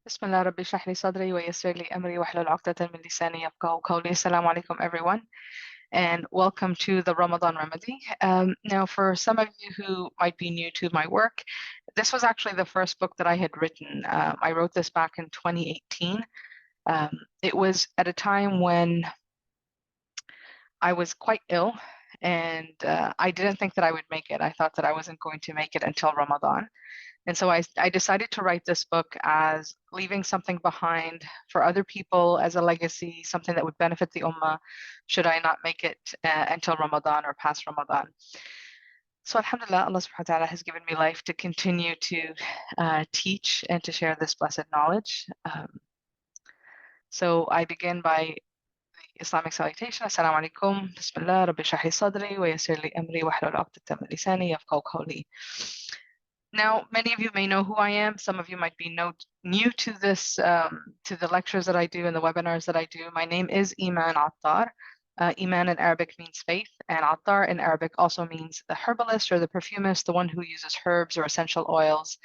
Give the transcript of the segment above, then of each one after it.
بسم الله ربي اشرح لي صدري ويسر لي أمري واحلل عقدة من لساني يفقهوا قولي. Assalamu alaikum everyone, and welcome to the Ramadan Remedy. Now, for some of you who might be new to my work, this was actually the first book that I had written. I wrote this back in 2018. It was at a time when I was quite ill, and I didn't think that I would make it. I thought that I wasn't going to make it until Ramadan. And so I decided to write this book as leaving something behind for other people as a legacy, something that would benefit the Ummah should I not make it until Ramadan or past Ramadan. So Alhamdulillah, Allah SWT has given me life to continue to teach and to share this blessed knowledge. So I begin by the Islamic salutation. Assalamu alaikum. Bismillah, Rabbi shrah li sadri wa yassir li amri wahlul 'uqdatam min lisani yafqahu qawli. Now, many of you may know who I am. Some of you might be new to this, to the lectures that I do and the webinars that I do. My name is Aiman Attar. Iman in Arabic means faith, and Attar in Arabic also means the herbalist or the perfumist, the one who uses herbs or essential oils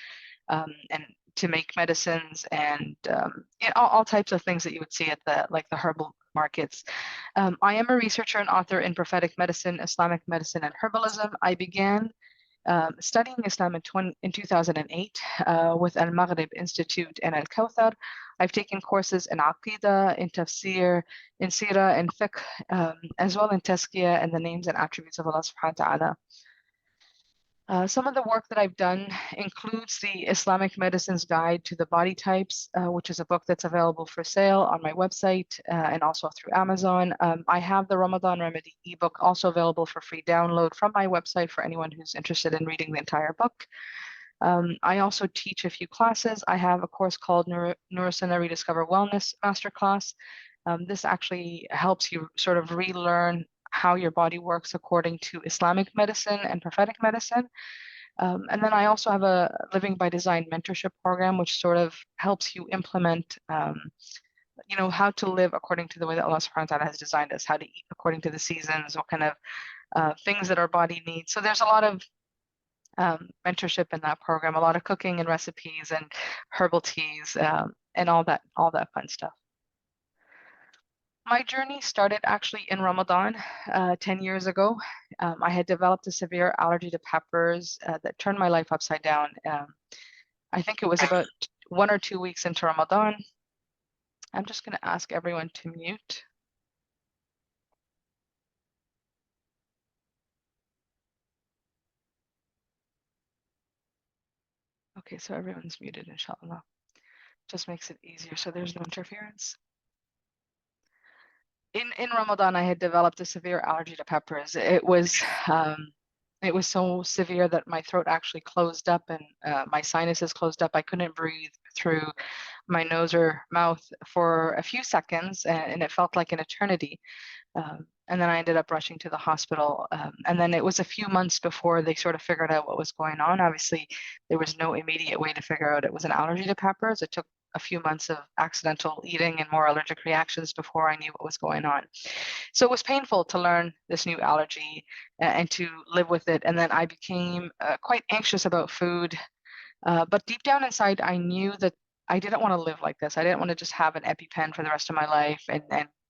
and to make medicines and all types of things that you would see at the herbal markets. I am a researcher and author in prophetic medicine, Islamic medicine, and herbalism. I began studying Islam in 2008 with Al-Maghrib Institute and Al-Kawthar. I've taken courses in Aqidah, in Tafsir, in Sirah, in Fiqh, as well in Tazkiyah and the names and attributes of Allah SWT. Some of the work that I've done includes the Islamic Medicines Guide to the Body Types, which is a book that's available for sale on my website and also through Amazon. I have the Ramadan Remedy ebook also available for free download from my website for anyone who's interested in reading the entire book. I also teach a few classes. I have a course called Nurasunna Rediscover Wellness Masterclass. This actually helps you sort of relearn how your body works according to Islamic medicine and prophetic medicine. And then I also have a Living by Design mentorship program, which sort of helps you implement, how to live according to the way that Allah SWT has designed us, how to eat according to the seasons, what kind of things that our body needs. So there's a lot of mentorship in that program, a lot of cooking and recipes and herbal teas and all that fun stuff. My journey started actually in Ramadan 10 years ago. I had developed a severe allergy to peppers that turned my life upside down. I think it was about 1 or 2 weeks into Ramadan. I'm just going to ask everyone to mute. Okay, so everyone's muted, inshallah. Just makes it easier so there's no interference. In Ramadan, I had developed a severe allergy to peppers. It was so severe that my throat actually closed up and my sinuses closed up. I couldn't breathe through my nose or mouth for a few seconds, and it felt like an eternity. And then I ended up rushing to the hospital. And then it was a few months before they sort of figured out what was going on. Obviously, there was no immediate way to figure out it was an allergy to peppers. It took a few months of accidental eating and more allergic reactions before I knew what was going on. So it was painful to learn this new allergy and to live with it. And then I became quite anxious about food. But deep down inside, I knew that I didn't want to live like this. I didn't want to just have an EpiPen for the rest of my life and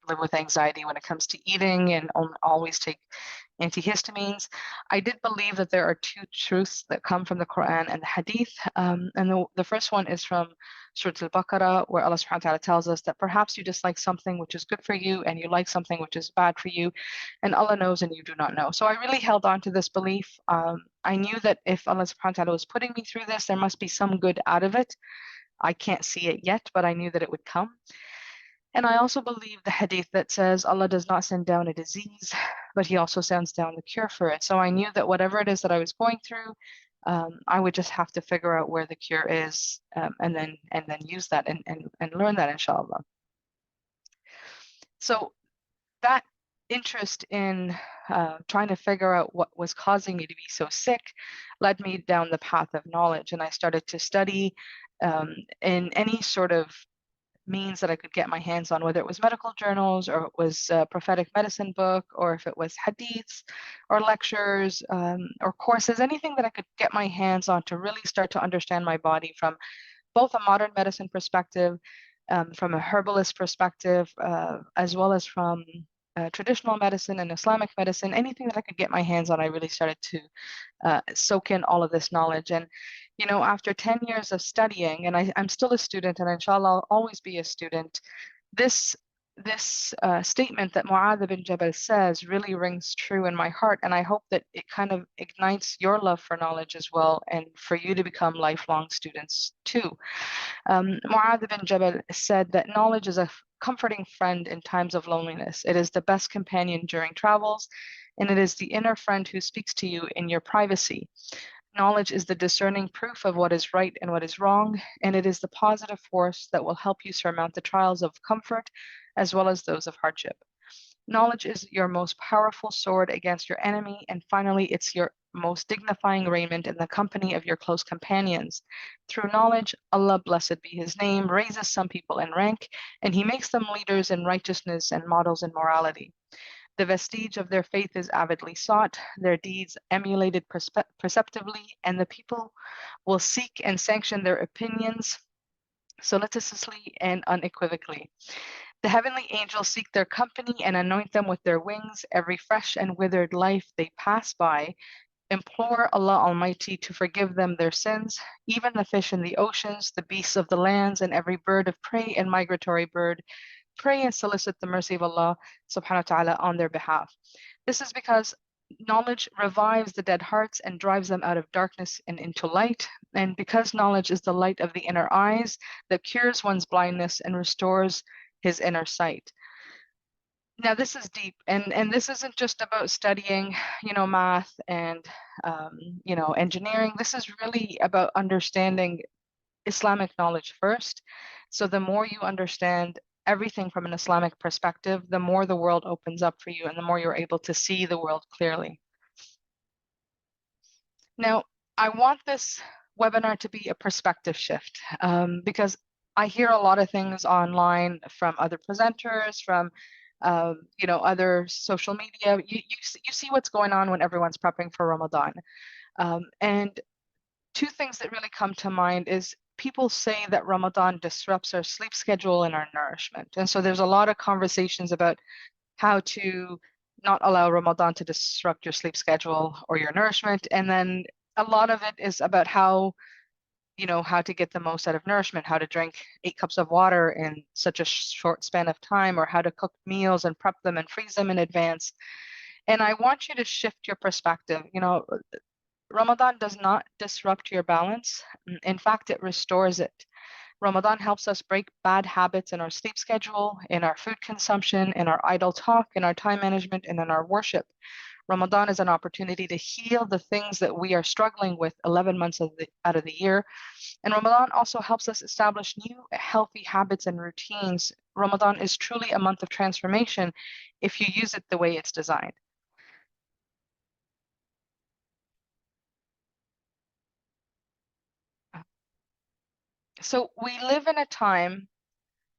live with anxiety when it comes to eating and always take antihistamines. I did believe that there are two truths that come from the Quran and the Hadith. And the first one is from Surah Al-Baqarah, where Allah SWT tells us that perhaps you dislike something which is good for you and you like something which is bad for you, and Allah knows and you do not know. So I really held on to this belief. I knew that if Allah SWT was putting me through this, there must be some good out of it. I can't see it yet, but I knew that it would come. And I also believe the hadith that says Allah does not send down a disease, but he also sends down the cure for it. So I knew that whatever it is that I was going through, I would just have to figure out where the cure is and then use that and learn that, inshallah. So that interest in trying to figure out what was causing me to be so sick led me down the path of knowledge. And I started to study in any sort of means that I could get my hands on, whether it was medical journals or it was a prophetic medicine book, or if it was hadiths or lectures or courses, anything that I could get my hands on to really start to understand my body from both a modern medicine perspective, from a herbalist perspective, as well as from traditional medicine and Islamic medicine. Anything that I could get my hands on, I really started to soak in all of this knowledge. And, you know, after 10 years of studying, and I'm still a student, and inshallah I'll always be a student, this statement that Mu'adh bin Jabal says really rings true in my heart, and I hope that it kind of ignites your love for knowledge as well, and for you to become lifelong students too. Mu'adh bin Jabal said that knowledge is a comforting friend in times of loneliness. It is the best companion during travels, and it is the inner friend who speaks to you in your privacy. Knowledge is the discerning proof of what is right and what is wrong, and it is the positive force that will help you surmount the trials of comfort as well as those of hardship. Knowledge is your most powerful sword against your enemy, and finally, it's your most dignifying raiment in the company of your close companions. Through knowledge, Allah, blessed be His name, raises some people in rank, and He makes them leaders in righteousness and models in morality. The vestige of their faith is avidly sought, their deeds emulated perceptively, and the people will seek and sanction their opinions solicitously and unequivocally. The heavenly angels seek their company and anoint them with their wings. Every fresh and withered life they pass by implore Allah Almighty to forgive them their sins. Even the fish in the oceans, the beasts of the lands, and every bird of prey and migratory bird pray and solicit the mercy of Allah subhanahu wa ta'ala on their behalf. This is because knowledge revives the dead hearts and drives them out of darkness and into light. And because knowledge is the light of the inner eyes that cures one's blindness and restores his inner sight. Now this is deep, and this isn't just about studying, you know, math and you know, engineering. This is really about understanding Islamic knowledge first. So the more you understand everything from an Islamic perspective, the more the world opens up for you and the more you're able to see the world clearly. Now, I want this webinar to be a perspective shift, because I hear a lot of things online from other presenters, from you know, other social media. You see what's going on when everyone's prepping for Ramadan. And two things that really come to mind is people say that Ramadan disrupts our sleep schedule and our nourishment. And so there's a lot of conversations about how to not allow Ramadan to disrupt your sleep schedule or your nourishment. And then a lot of it is about how, you know, how to get the most out of nourishment, how to drink 8 cups of water in such a short span of time, or how to cook meals and prep them and freeze them in advance. And I want you to shift your perspective. You know, Ramadan does not disrupt your balance. In fact, it restores it. Ramadan helps us break bad habits in our sleep schedule, in our food consumption, in our idle talk, in our time management, and in our worship. Ramadan is an opportunity to heal the things that we are struggling with 11 months out of the year. And Ramadan also helps us establish new healthy habits and routines. Ramadan is truly a month of transformation if you use it the way it's designed. So we live in a time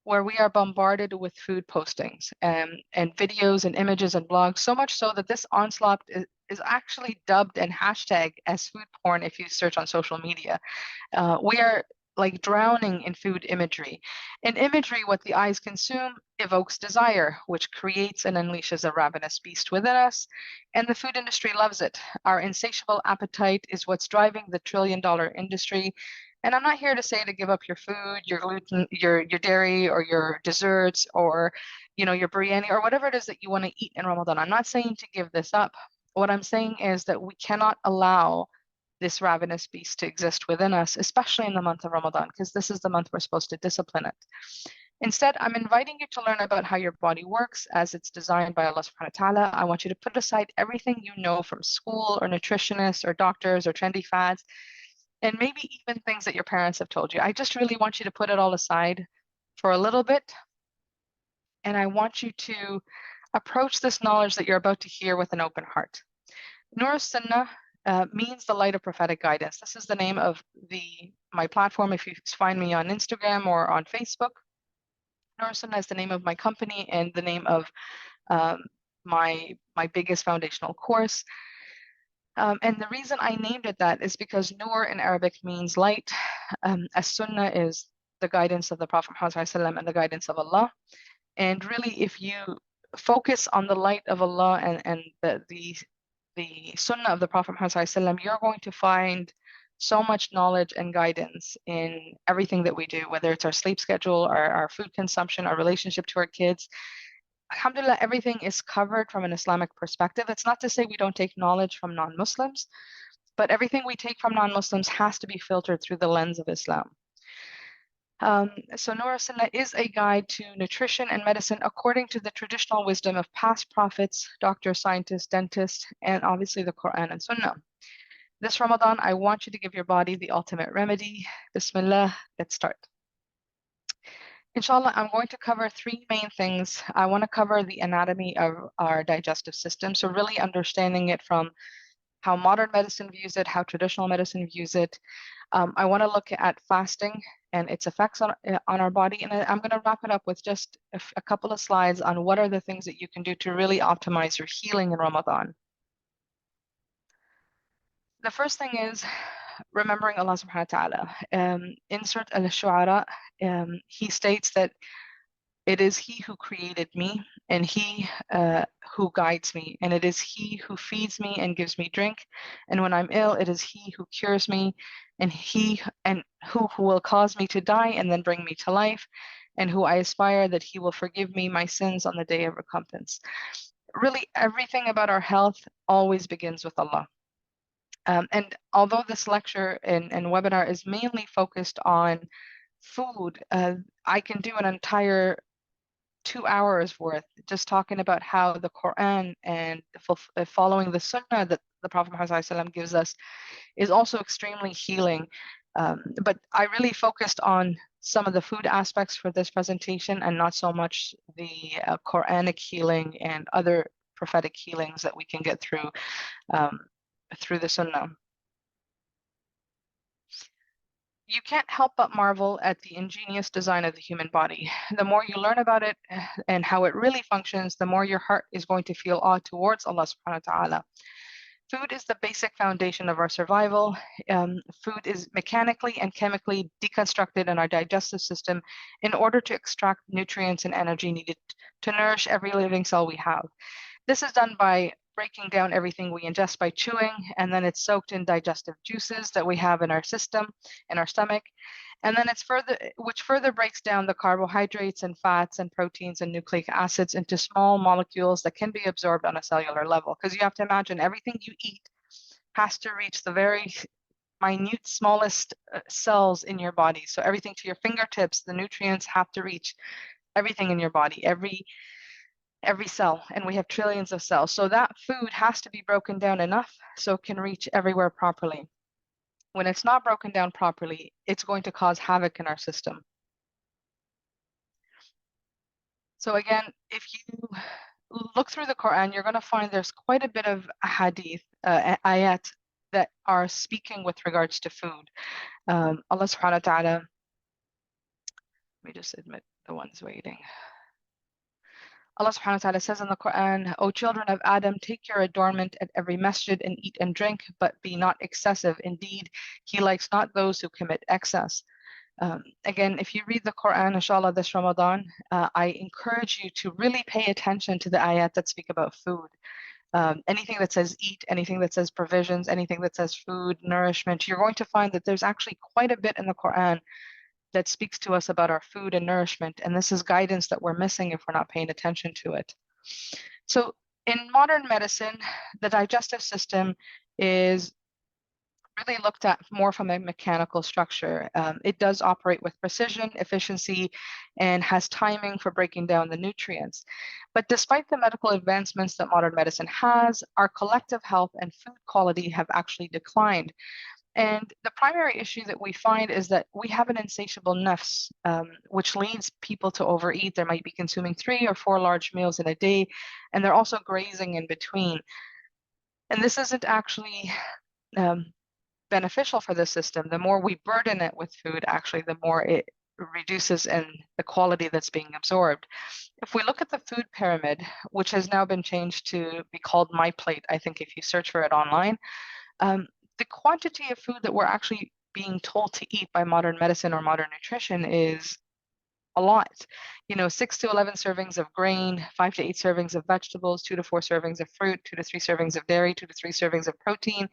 where we are bombarded with food postings and videos and images and blogs, so much so that this onslaught is actually dubbed and hashtagged as food porn if you search on social media. We are like drowning in food imagery. In imagery, what the eyes consume evokes desire, which creates and unleashes a ravenous beast within us, and the food industry loves it. Our insatiable appetite is what's driving the trillion-dollar industry. And I'm not here to say to give up your food, your gluten, your dairy, or your desserts, or you know, your biryani, or whatever it is that you want to eat in Ramadan. I'm not saying to give this up. What I'm saying is that we cannot allow this ravenous beast to exist within us, especially in the month of Ramadan, because this is the month we're supposed to discipline it. Instead, I'm inviting you to learn about how your body works as it's designed by Allah SWT. I want you to put aside everything you know from school or nutritionists or doctors or trendy fads, and maybe even things that your parents have told you. I just really want you to put it all aside for a little bit. And I want you to approach this knowledge that you're about to hear with an open heart. Nurasunna means the light of prophetic guidance. This is the name of my platform if you find me on Instagram or on Facebook. Nurasunna is the name of my company and the name of my biggest foundational course. And the reason I named it that is because Nur in Arabic means light. As-Sunnah is the guidance of the Prophet Muhammad ﷺ and the guidance of Allah. And really, if you focus on the light of Allah and the Sunnah of the Prophet Muhammad ﷺ, you're going to find so much knowledge and guidance in everything that we do, whether it's our sleep schedule, our food consumption, our relationship to our kids. Alhamdulillah, everything is covered from an Islamic perspective. It's not to say we don't take knowledge from non-Muslims, but everything we take from non-Muslims has to be filtered through the lens of Islam. So Nurasunna is a guide to nutrition and medicine according to the traditional wisdom of past prophets, doctors, scientists, dentists, and obviously the Quran and Sunnah. This Ramadan, I want you to give your body the ultimate remedy. Bismillah, let's start. Inshallah, I'm going to cover three main things. I want to cover the anatomy of our digestive system, so really understanding it from how modern medicine views it, how traditional medicine views it. I want to look at fasting and its effects on our body, and I'm going to wrap it up with just a couple of slides on what are the things that you can do to really optimize your healing in Ramadan. The first thing is remembering Allah SWT. In Surah Al-Shu'ara, he states that it is he who created me and he who guides me, and it is he who feeds me and gives me drink, and when I'm ill it is he who cures me, and who will cause me to die and then bring me to life, and who I aspire that he will forgive me my sins on the day of recompense. Really, everything about our health always begins with Allah. And although this lecture and webinar is mainly focused on food, I can do an entire 2 hours worth just talking about how the Quran and following the Sunnah that the Prophet Muhammad ﷺ gives us is also extremely healing. But I really focused on some of the food aspects for this presentation and not so much the Quranic healing and other prophetic healings that we can get through the Sunnah. You can't help but marvel at the ingenious design of the human body. The more you learn about it and how it really functions, the more your heart is going to feel awe towards Allah subhanahu wa ta'ala. Food is the basic foundation of our survival. Food is mechanically and chemically deconstructed in our digestive system in order to extract nutrients and energy needed to nourish every living cell we have. This is done by breaking down everything we ingest by chewing, and then it's soaked in digestive juices that we have in our system, in our stomach. And then which further breaks down the carbohydrates and fats and proteins and nucleic acids into small molecules that can be absorbed on a cellular level. Because you have to imagine everything you eat has to reach the very minute, smallest cells in your body. So everything to your fingertips, the nutrients have to reach everything in your body, every cell, and we have trillions of cells. So that food has to be broken down enough so it can reach everywhere properly. When it's not broken down properly, it's going to cause havoc in our system. So again, if you look through the Quran, you're going to find there's quite a bit of hadith, ayat, that are speaking with regards to food. Allah subhanahu wa ta'ala, let me just admit the one's waiting. Allah subhanahu wa ta'ala says in the Quran, O children of Adam, take your adornment at every masjid and eat and drink, but be not excessive. Indeed, he likes not those who commit excess. Again, if you read the Quran, inshallah, this Ramadan, I encourage you to really pay attention to the ayat that speak about food. Anything that says eat, anything that says provisions, anything that says food, nourishment, you're going to find that there's actually quite a bit in the Quran that speaks to us about our food and nourishment. And this is guidance that we're missing if we're not paying attention to it. So in modern medicine, the digestive system is really looked at more from a mechanical structure. It does operate with precision, efficiency, and has timing for breaking down the nutrients. But despite the medical advancements that modern medicine has, our collective health and food quality have actually declined. And the primary issue that we find is that we have an insatiable nafs, which leads people to overeat. They might be consuming 3 or 4 large meals in a day, and they're also grazing in between. And this isn't actually beneficial for the system. The more we burden it with food, actually, the more reduces in the quality that's being absorbed. If we look at the food pyramid, which has now been changed to be called My Plate, I think if you search for it online, the quantity of food that we're actually being told to eat by modern medicine or modern nutrition is a lot. 6 to 11 servings of grain, 5 to 8 servings of vegetables, 2 to 4 servings of fruit, 2 to 3 servings of dairy, 2 to 3 servings of protein,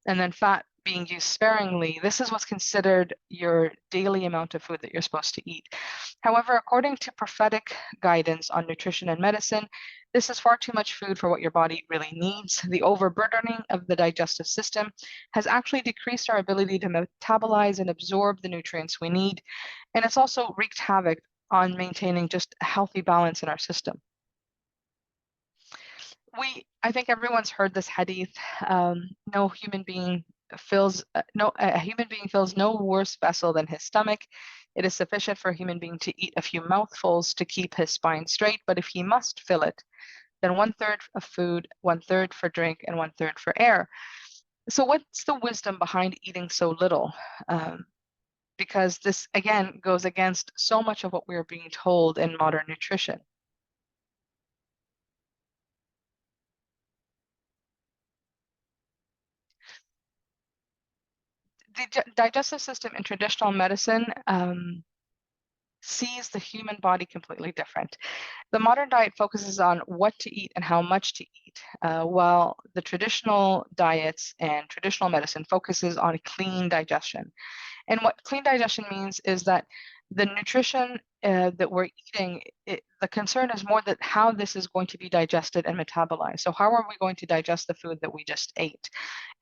and then fat being used sparingly. This is what's considered your daily amount of food that you're supposed to eat. However, according to prophetic guidance on nutrition and medicine, this is far too much food for what your body really needs. The overburdening of the digestive system has actually decreased our ability to metabolize and absorb the nutrients we need, and it's also wreaked havoc on maintaining just a healthy balance in our system. I think everyone's heard this hadith. No human being fills a human being fills no worse vessel than his stomach. It is sufficient for a human being to eat a few mouthfuls to keep his spine straight, but if he must fill it, then 1/3 of food, 1/3 for drink, and 1/3 for air. So what's the wisdom behind eating so little? Because this again goes against so much of what we're being told in modern nutrition. The digestive system in traditional medicine sees the human body completely different. The modern diet focuses on what to eat and how much to eat, while the traditional diets and traditional medicine focuses on clean digestion. And what clean digestion means is that the nutrition that we're eating, the concern is more that how this is going to be digested and metabolized. So how are we going to digest the food that we just ate?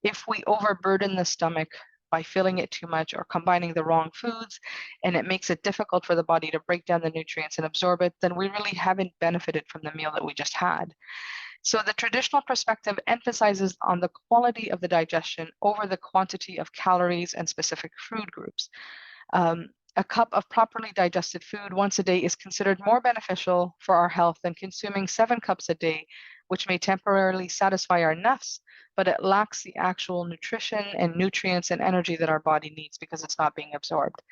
If we overburden the stomach by filling it too much or combining the wrong foods, and it makes it difficult for the body to break down the nutrients and absorb it, then we really haven't benefited from the meal that we just had. So the traditional perspective emphasizes on the quality of the digestion over the quantity of calories and specific food groups. A cup of properly digested food once a day is considered more beneficial for our health than consuming 7 cups a day, which may temporarily satisfy our nafs, but it lacks the actual nutrition and nutrients and energy that our body needs because it's not being absorbed.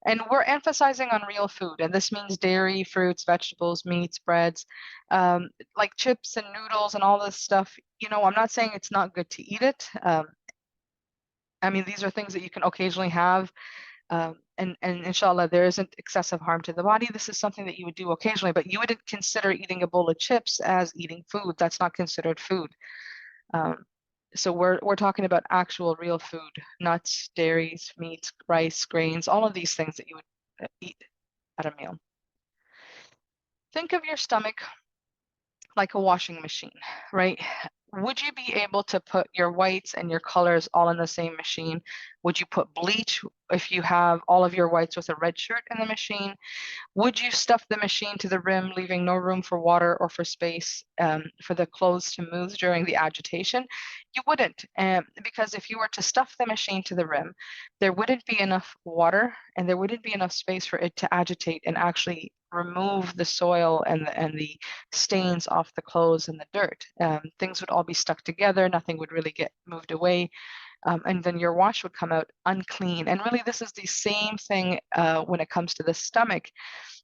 And we're emphasizing on real food, and this means dairy, fruits, vegetables, meats, breads, like chips and noodles and all this stuff. I'm not saying it's not good to eat it. I mean, these are things that you can occasionally have. And inshallah, there isn't excessive harm to the body. This is something that you would do occasionally, but you wouldn't consider eating a bowl of chips as eating food. That's not considered food. So we're talking about actual real food, nuts, dairies, meats, rice, grains, all of these things that you would eat at a meal. Think of your stomach like a washing machine, right? Would you be able to put your whites and your colors all in the same machine? Would you put bleach if you have all of your whites with a red shirt in the machine? Would you stuff the machine to the rim, leaving no room for water or for space for the clothes to move during the agitation? You wouldn't, because if you were to stuff the machine to the rim, there wouldn't be enough water and there wouldn't be enough space for it to agitate and actually remove the soil and the stains off the clothes and the dirt. Things would all be stuck together, nothing would really get moved away. And then your wash would come out unclean. And really, this is the same thing when it comes to the stomach.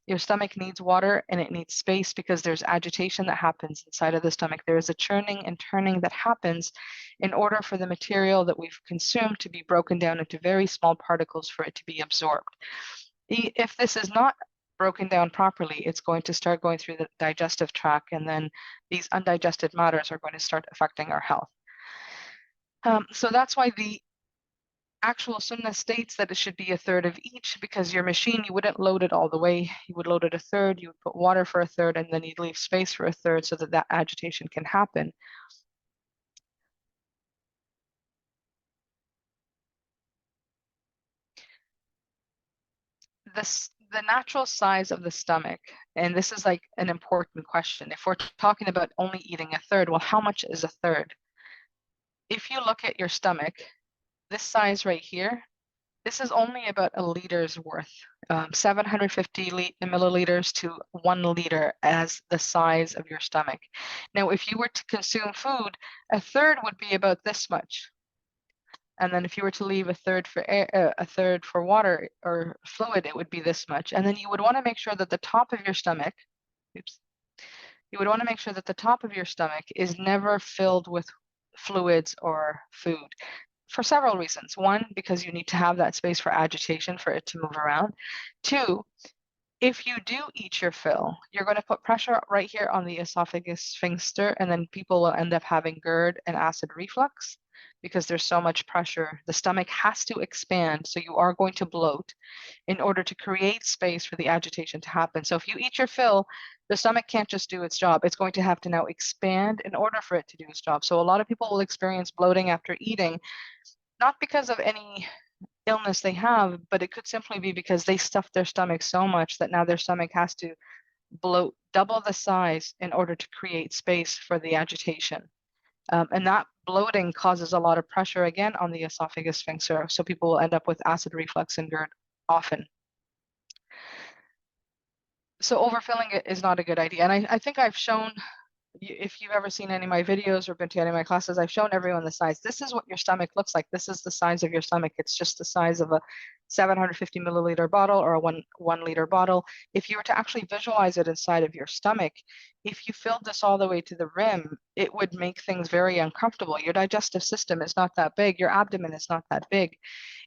Your stomach needs water and it needs space because there's agitation that happens inside of the stomach. There is a churning and turning that happens in order for the material that we've consumed to be broken down into very small particles for it to be absorbed. If this is not broken down properly, it's going to start going through the digestive tract, and then these undigested matters are going to start affecting our health. So that's why the actual sunnah states that it should be 1/3 of each, because your machine, you wouldn't load it all the way. You would load it 1/3, you would put water for 1/3, and then you'd leave space for 1/3 so that agitation can happen. The natural size of the stomach, and this is like an important question. If we're talking about only eating 1/3, well, how much is 1/3? If you look at your stomach, this size right here, this is only about a liter's worth, 750 milliliters to 1 liter as the size of your stomach. Now, if you were to consume food, 1/3 would be about this much. And then if you were to leave a third for air, a third for water or fluid, it would be this much. And then you would want to make sure that the top of your stomach, oops, you would want to make sure that the top of your stomach is never filled with fluids or food for several reasons. One, because you need to have that space for agitation for it to move around. Two, if you do eat your fill, you're going to put pressure right here on the esophagus sphincter, and then people will end up having GERD and acid reflux because there's so much pressure. The stomach has to expand, so you are going to bloat in order to create space for the agitation to happen. So if you eat your fill, the stomach can't just do its job. It's going to have to now expand in order for it to do its job. So a lot of people will experience bloating after eating, not because of any illness they have, but it could simply be because they stuffed their stomach so much that now their stomach has to bloat double the size in order to create space for the agitation. And that bloating causes a lot of pressure again on the esophagus sphincter. So people will end up with acid reflux and GERD often. So overfilling it is not a good idea. And I think I've shown, if you've ever seen any of my videos or been to any of my classes, I've shown everyone the size. This is what your stomach looks like. This is the size of your stomach. It's just the size of a 750 milliliter bottle or a one liter bottle. If you were to actually visualize it inside of your stomach, if you filled this all the way to the rim, it would make things very uncomfortable. Your digestive system is not that big. Your abdomen is not that big.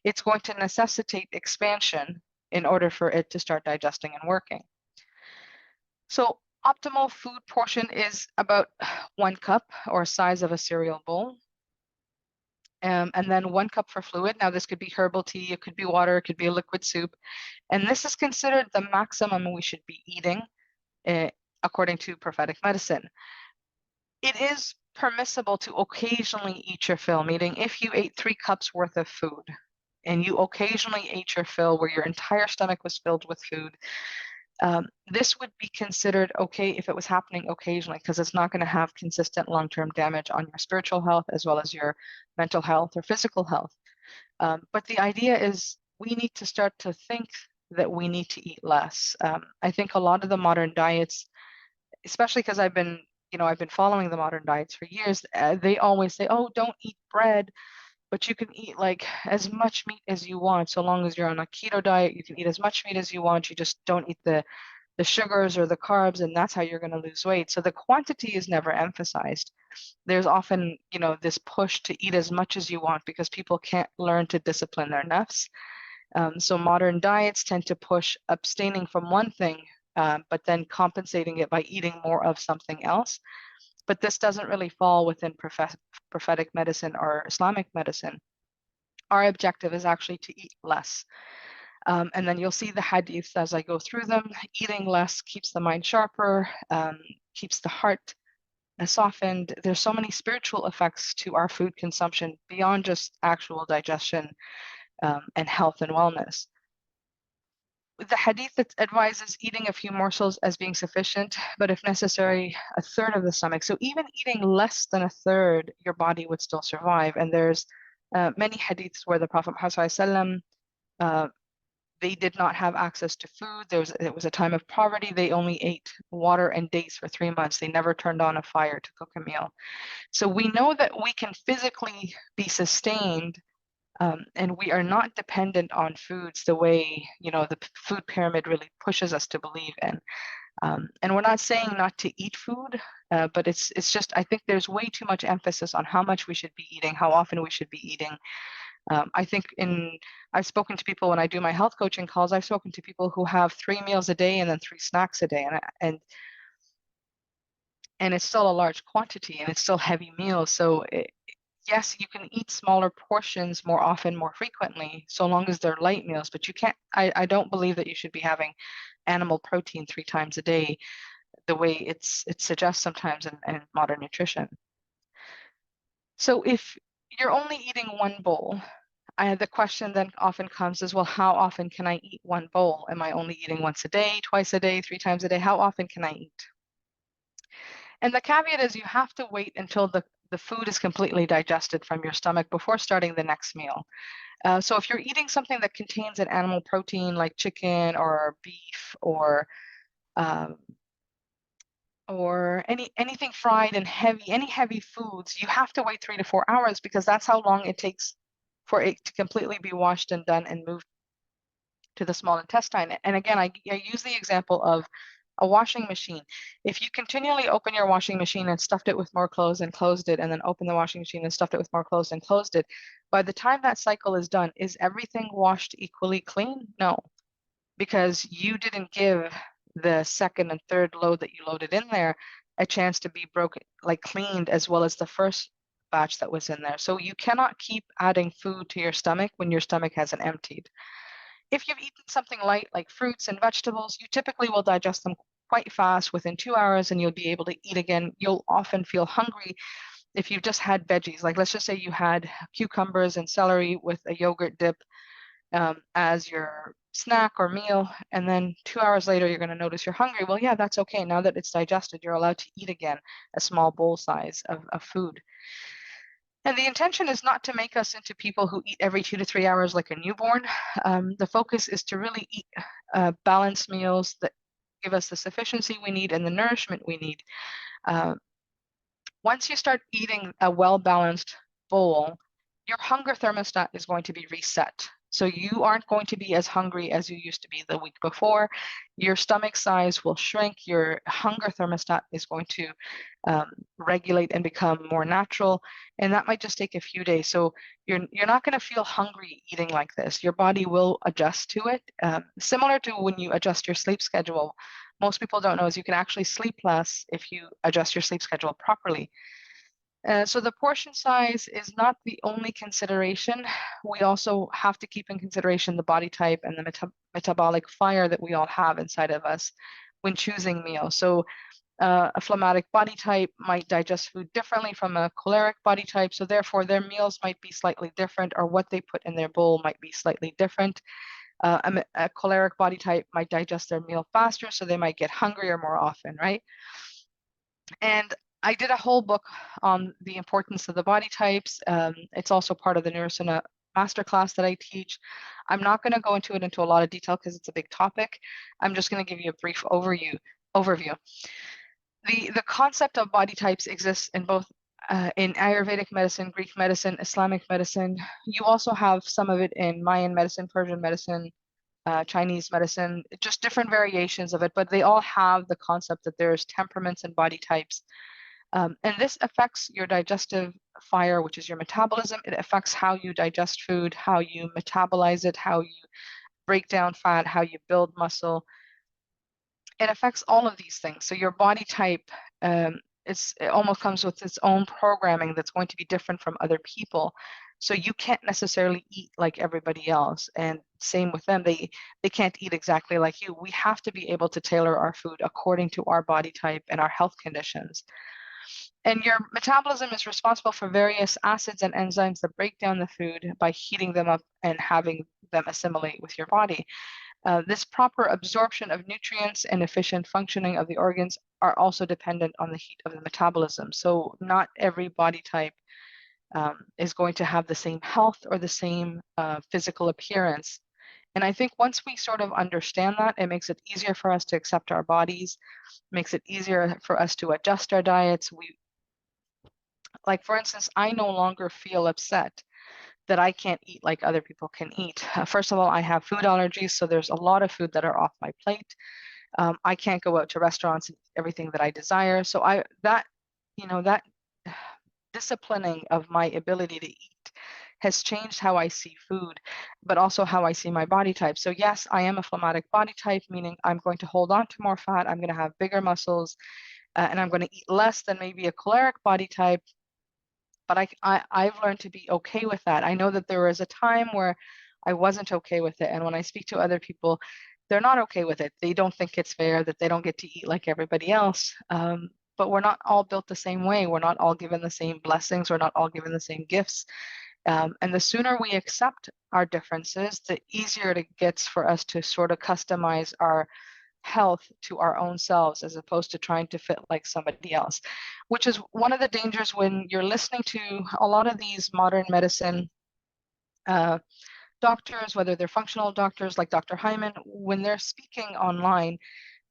It's going to necessitate expansion in order for it to start digesting and working. So optimal food portion is about 1 cup or size of a cereal bowl. And then 1 cup for fluid. Now this could be herbal tea, it could be water, it could be a liquid soup. And this is considered the maximum we should be eating according to prophetic medicine. It is permissible to occasionally eat your fill, meaning if you ate 3 cups worth of food and you occasionally ate your fill where your entire stomach was filled with food, this would be considered okay if it was happening occasionally, because it's not going to have consistent long-term damage on your spiritual health as well as your mental health or physical health. But the idea is we need to start to think that we need to eat less. I think a lot of the modern diets, especially because I've been following the modern diets for years, they always say, oh, don't eat bread, but you can eat like as much meat as you want. So long as you're on a keto diet, you can eat as much meat as you want. You just don't eat the sugars or the carbs, and that's how you're going to lose weight. So the quantity is never emphasized. There's often, this push to eat as much as you want because people can't learn to discipline their nafs. So modern diets tend to push abstaining from one thing, but then compensating it by eating more of something else. But this doesn't really fall within prophetic medicine or Islamic medicine. Our objective is actually to eat less. And then you'll see the hadiths as I go through them. Eating less keeps the mind sharper, keeps the heart softened. There's so many spiritual effects to our food consumption beyond just actual digestion and health and wellness. The hadith that advises eating a few morsels as being sufficient, but if necessary, a third of the stomach. So even eating less than a third, your body would still survive. And there's many hadiths where the Prophet Muhammad they did not have access to food. It was a time of poverty. They only ate water and dates for 3 months. They never turned on a fire to cook a meal. So we know that we can physically be sustained, and we are not dependent on foods the way, the food pyramid really pushes us to believe in. And we're not saying not to eat food, but it's just, I think there's way too much emphasis on how much we should be eating, how often we should be eating. I think I've spoken to people when I do my health coaching calls, I've spoken to people who have 3 meals a day and then 3 snacks a day. And it's still a large quantity and it's still heavy meals. So yes, you can eat smaller portions more often, more frequently, so long as they're light meals, but you can't, I don't believe that you should be having animal protein 3 times a day the way it suggests sometimes in modern nutrition. So if you're only eating 1 bowl, the question then often comes is, well, how often can I eat 1 bowl? Am I only eating once a day, twice a day, 3 times a day? How often can I eat? And the caveat is you have to wait until the food is completely digested from your stomach before starting the next meal. So if you're eating something that contains an animal protein like chicken or beef or anything fried and heavy, any heavy foods, you have to wait 3 to 4 hours because that's how long it takes for it to completely be washed and done and moved to the small intestine. And again, I use the example of a washing machine. If you continually open your washing machine and stuffed it with more clothes and closed it, and then open the washing machine and stuffed it with more clothes and closed it, by the time that cycle is done, is everything washed equally clean? No, because you didn't give the second and third load that you loaded in there a chance to be broken, like cleaned, as well as the first batch that was in there. So you cannot keep adding food to your stomach when your stomach hasn't emptied. If you've eaten something light like fruits and vegetables, you typically will digest them quite fast within 2 hours, and you'll be able to eat again. You'll often feel hungry if you've just had veggies. Like, let's just say you had cucumbers and celery with a yogurt dip as your snack or meal, and then 2 hours later you're going to notice you're hungry. Well, yeah, that's okay. Now that it's digested, you're allowed to eat again a small bowl size of food. And the intention is not to make us into people who eat every 2 to 3 hours like a newborn. The focus is to really eat balanced meals that give us the sufficiency we need and the nourishment we need. Once you start eating a well-balanced bowl, your hunger thermostat is going to be reset. So you aren't going to be as hungry as you used to be the week before. Your stomach size will shrink. Your hunger thermostat is going to regulate and become more natural. And that might just take a few days. So you're not going to feel hungry eating like this. Your body will adjust to it. Similar to when you adjust your sleep schedule. Most people don't know is you can actually sleep less if you adjust your sleep schedule properly. So the portion size is not the only consideration. We also have to keep in consideration the body type and the metabolic fire that we all have inside of us when choosing meals. So a phlegmatic body type might digest food differently from a choleric body type. So therefore their meals might be slightly different, or what they put in their bowl might be slightly different. A choleric body type might digest their meal faster, so they might get hungrier more often, right? And I did a whole book on the importance of the body types. It's also part of the Nurasunna masterclass that I teach. I'm not going to go into it into a lot of detail because it's a big topic. I'm just going to give you a brief overview. The concept of body types exists in both in Ayurvedic medicine, Greek medicine, Islamic medicine. You also have some of it in Mayan medicine, Persian medicine, Chinese medicine, just different variations of it, but they all have the concept that there's temperaments and body types. And this affects your digestive fire, which is your metabolism. It affects how you digest food, how you metabolize it, how you break down fat, how you build muscle. It affects all of these things. So your body type, it almost comes with its own programming that's going to be different from other people. So you can't necessarily eat like everybody else. And same with them, they can't eat exactly like you. We have to be able to tailor our food according to our body type and our health conditions. And your metabolism is responsible for various acids and enzymes that break down the food by heating them up and having them assimilate with your body. This proper absorption of nutrients and efficient functioning of the organs are also dependent on the heat of the metabolism. So not every body type is going to have the same health or the same physical appearance. And I think once we sort of understand that, it makes it easier for us to accept our bodies, makes it easier for us to adjust our diets. Like, for instance, I no longer feel upset that I can't eat like other people can eat. First of all, I have food allergies, so there's a lot of food that are off my plate. I can't go out to restaurants and eat everything that I desire. So that disciplining of my ability to eat has changed how I see food, but also how I see my body type. So yes, I am a phlegmatic body type, meaning I'm going to hold on to more fat, I'm going to have bigger muscles, and I'm going to eat less than maybe a choleric body type. But I've learned to be okay with that. I know that there was a time where I wasn't okay with it. And when I speak to other people, they're not okay with it. They don't think it's fair that they don't get to eat like everybody else. But we're not all built the same way. We're not all given the same blessings. We're not all given the same gifts. And the sooner we accept our differences, the easier it gets for us to sort of customize our health to our own selves, as opposed to trying to fit like somebody else, which is one of the dangers when you're listening to a lot of these modern medicine doctors, whether they're functional doctors like Dr. Hyman, when they're speaking online,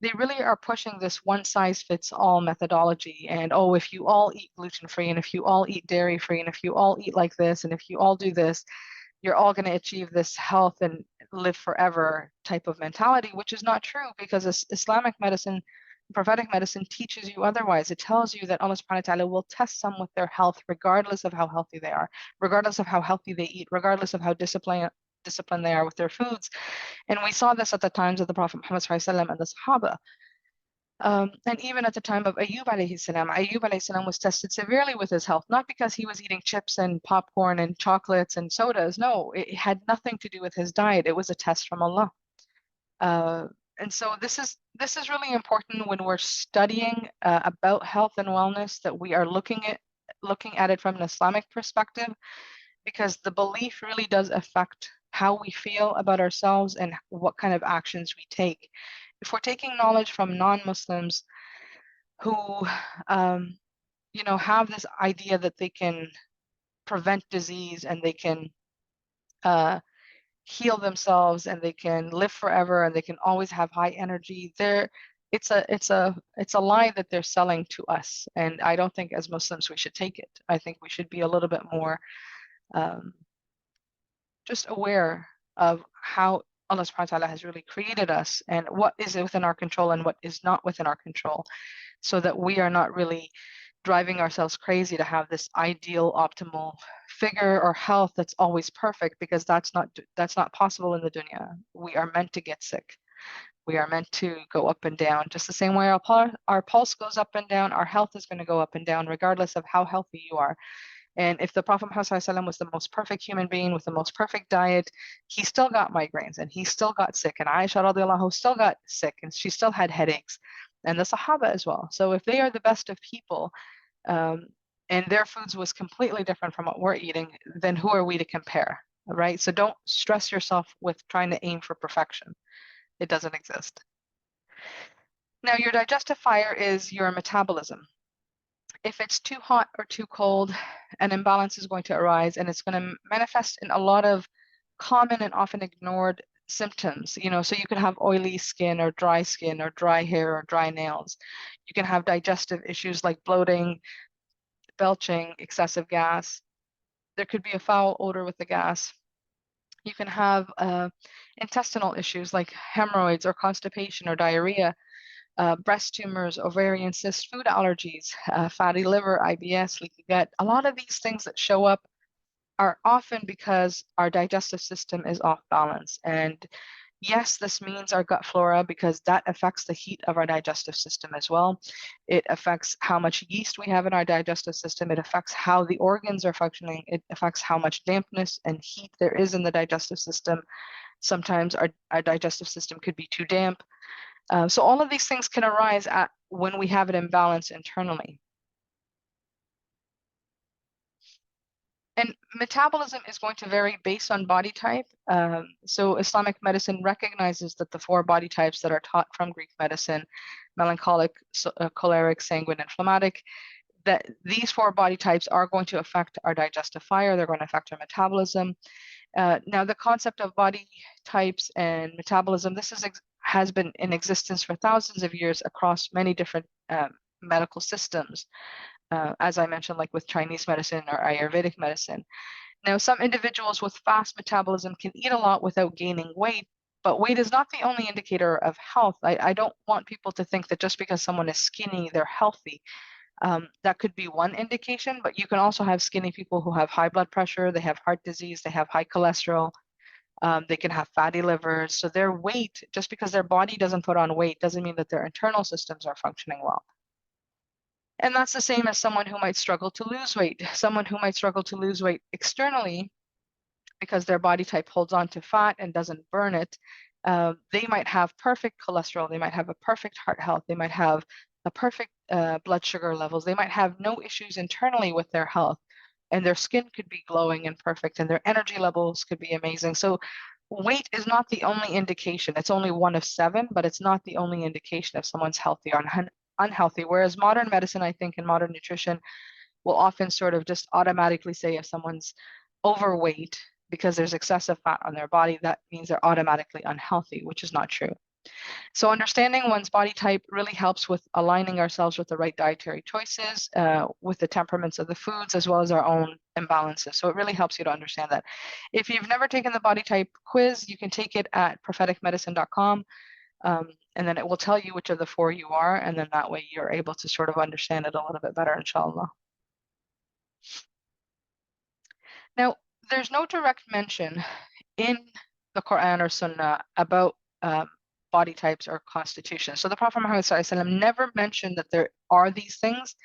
they really are pushing this one size fits all methodology. And oh, if you all eat gluten free, and if you all eat dairy free, and if you all eat like this, and if you all do this, you're all going to achieve this health and live forever type of mentality, which is not true, because Islamic medicine, prophetic medicine teaches you otherwise. It tells you that Allah subhanahu wa ta'ala will test some with their health, regardless of how healthy they are, regardless of how healthy they eat, regardless of how disciplined they are with their foods. And we saw this at the times of the Prophet Muhammad ﷺ and the Sahaba. And even at the time of Ayyub alayhi salam, Ayyub alayhi salam was tested severely with his health, not because he was eating chips and popcorn and chocolates and sodas. No, it had nothing to do with his diet. It was a test from Allah. And so this is really important when we're studying about health and wellness, that we are looking at it from an Islamic perspective, because the belief really does affect how we feel about ourselves and what kind of actions we take. If we're taking knowledge from non-Muslims who, have this idea that they can prevent disease and they can heal themselves and they can live forever and they can always have high energy, it's a lie that they're selling to us. And I don't think as Muslims we should take it. I think we should be a little bit more just aware of how Allah subhanahu wa ta'ala has really created us and what is within our control and what is not within our control, so that we are not really driving ourselves crazy to have this ideal optimal figure or health that's always perfect, because that's not possible in the dunya. We are meant to get sick. We are meant to go up and down. Just the same way our pulse goes up and down, our health is going to go up and down regardless of how healthy you are. And if the Prophet Muhammad ﷺ was the most perfect human being with the most perfect diet, he still got migraines and he still got sick. And Aisha radiallahu anha still got sick and she still had headaches, and the Sahaba as well. So if they are the best of people, and their foods was completely different from what we're eating, then who are we to compare, right? So don't stress yourself with trying to aim for perfection. It doesn't exist. Now, your digestive fire is your metabolism. If it's too hot or too cold, an imbalance is going to arise, and it's going to manifest in a lot of common and often ignored symptoms. So you could have oily skin or dry hair or dry nails. You can have digestive issues like bloating, belching, excessive gas. There could be a foul odor with the gas. You can have intestinal issues like hemorrhoids or constipation or diarrhea, breast tumors, ovarian cysts, food allergies, fatty liver, IBS, leaky gut. A lot of these things that show up are often because our digestive system is off balance. And yes, this means our gut flora, because that affects the heat of our digestive system as well. It affects how much yeast we have in our digestive system. It affects how the organs are functioning. It affects how much dampness and heat there is in the digestive system. Sometimes our digestive system could be too damp. So all of these things can arise when we have an imbalance internally. And metabolism is going to vary based on body type. So Islamic medicine recognizes that the 4 body types that are taught from Greek medicine, melancholic, choleric, sanguine, and phlegmatic, that these 4 body types are going to affect our digestive fire. They're going to affect our metabolism. Now, the concept of body types and metabolism, this has been in existence for thousands of years across many different medical systems. As I mentioned, like with Chinese medicine or Ayurvedic medicine. Now, some individuals with fast metabolism can eat a lot without gaining weight, but weight is not the only indicator of health. I don't want people to think that just because someone is skinny, they're healthy. That could be one indication, but you can also have skinny people who have high blood pressure, they have heart disease, they have high cholesterol, they can have fatty livers. So their weight, just because their body doesn't put on weight, doesn't mean that their internal systems are functioning well. And that's the same as someone who might struggle to lose weight. Someone who might struggle to lose weight externally because their body type holds on to fat and doesn't burn it. They might have perfect cholesterol. They might have a perfect heart health. They might have a perfect blood sugar levels. They might have no issues internally with their health, and their skin could be glowing and perfect, and their energy levels could be amazing. So weight is not the only indication. It's only one of 7, but it's not the only indication if someone's healthy or unhealthy. Whereas modern medicine, I think, and modern nutrition will often sort of just automatically say if someone's overweight because there's excessive fat on their body, that means they're automatically unhealthy, which is not true. So understanding one's body type really helps with aligning ourselves with the right dietary choices, with the temperaments of the foods, as well as our own imbalances. So it really helps you to understand that. If you've never taken the body type quiz, you can take it at propheticmedicine.com. And then it will tell you which of the 4 you are, and then that way you're able to sort of understand it a little bit better, inshallah. Now, there's no direct mention in the Quran or Sunnah about body types or constitutions. So the Prophet Muhammad SAW never mentioned that there are these things.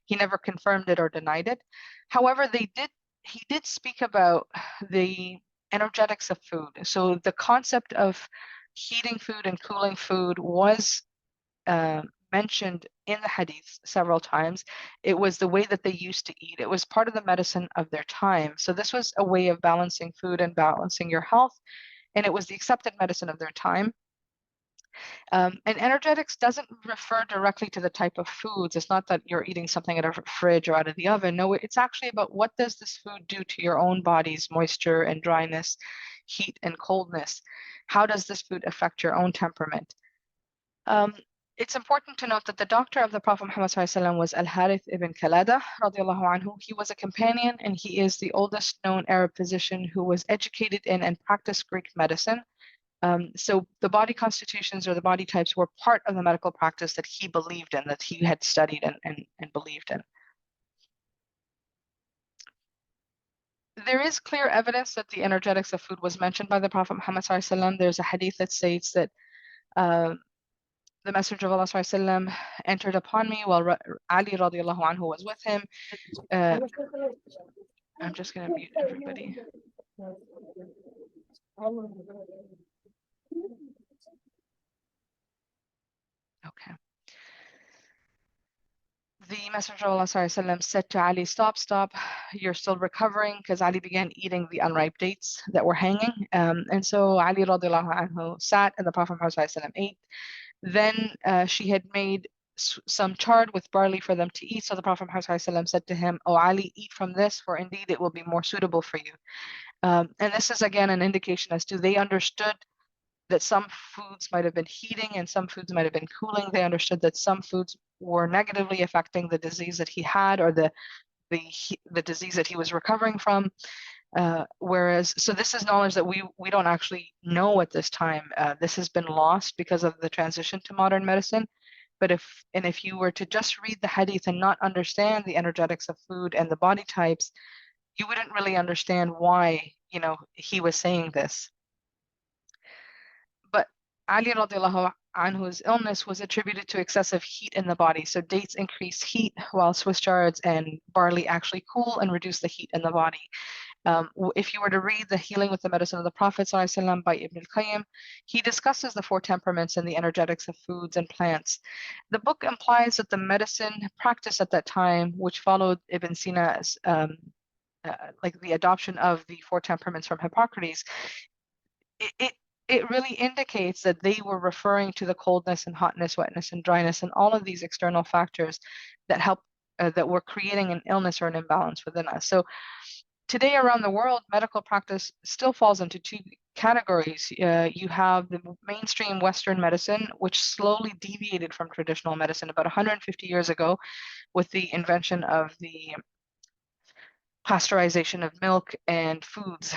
He never confirmed it or denied it. However, he did speak about the energetics of food. So the concept of heating food and cooling food was mentioned in the hadith several times. It was the way that they used to eat. It was part of the medicine of their time. So this was a way of balancing food and balancing your health, and it was the accepted medicine of their time. And energetics doesn't refer directly to the type of foods. It's not that you're eating something out of a fridge or out of the oven. No, it's actually about what does this food do to your own body's moisture and dryness, heat and coldness. How does this food affect your own temperament? It's important to note that the doctor of the Prophet Muhammad SAW was Al-Harith ibn Kalada radiallahu anhu. He was a companion, and he is the oldest known Arab physician who was educated in and practiced Greek medicine. So the body constitutions or the body types were part of the medical practice that he believed in, that he had studied and believed in. There is clear evidence that the energetics of food was mentioned by the Prophet Muhammad SAW. There's a hadith that states that the Messenger of Allah SAW entered upon me while Ali radiallahu anhu was with him. I'm just going to mute everybody. Okay. The Messenger of Allah SAW said to Ali, stop, you're still recovering, because Ali began eating the unripe dates that were hanging. And so Ali radiallahu anhu sat, and the Prophet Muhammad SAW ate. Then she had made some chard with barley for them to eat. So the Prophet Muhammad SAW said to him, "O Ali, eat from this, for indeed it will be more suitable for you." And this is again an indication as to they understood that some foods might have been heating and some foods might have been cooling. They understood that some foods were negatively affecting the disease that he had, or the disease that he was recovering from. So this is knowledge that we don't actually know at this time. This has been lost because of the transition to modern medicine. But if you were to just read the hadith and not understand the energetics of food and the body types, you wouldn't really understand why, he was saying this. But Ali radiallahu anhu's illness was attributed to excessive heat in the body. So dates increase heat, while Swiss chards and barley actually cool and reduce the heat in the body. If you were to read The Healing with the Medicine of the Prophet ﷺ by Ibn al-Qayyim, he discusses the 4 temperaments and the energetics of foods and plants. The book implies that the medicine practice at that time, which followed Ibn Sina's, like the adoption of the 4 temperaments from Hippocrates, it really indicates that they were referring to the coldness and hotness, wetness and dryness, and all of these external factors that help, that were creating an illness or an imbalance within us. So today around the world, medical practice still falls into 2 categories. You have the mainstream Western medicine, which slowly deviated from traditional medicine about 150 years ago with the invention of the pasteurization of milk and foods.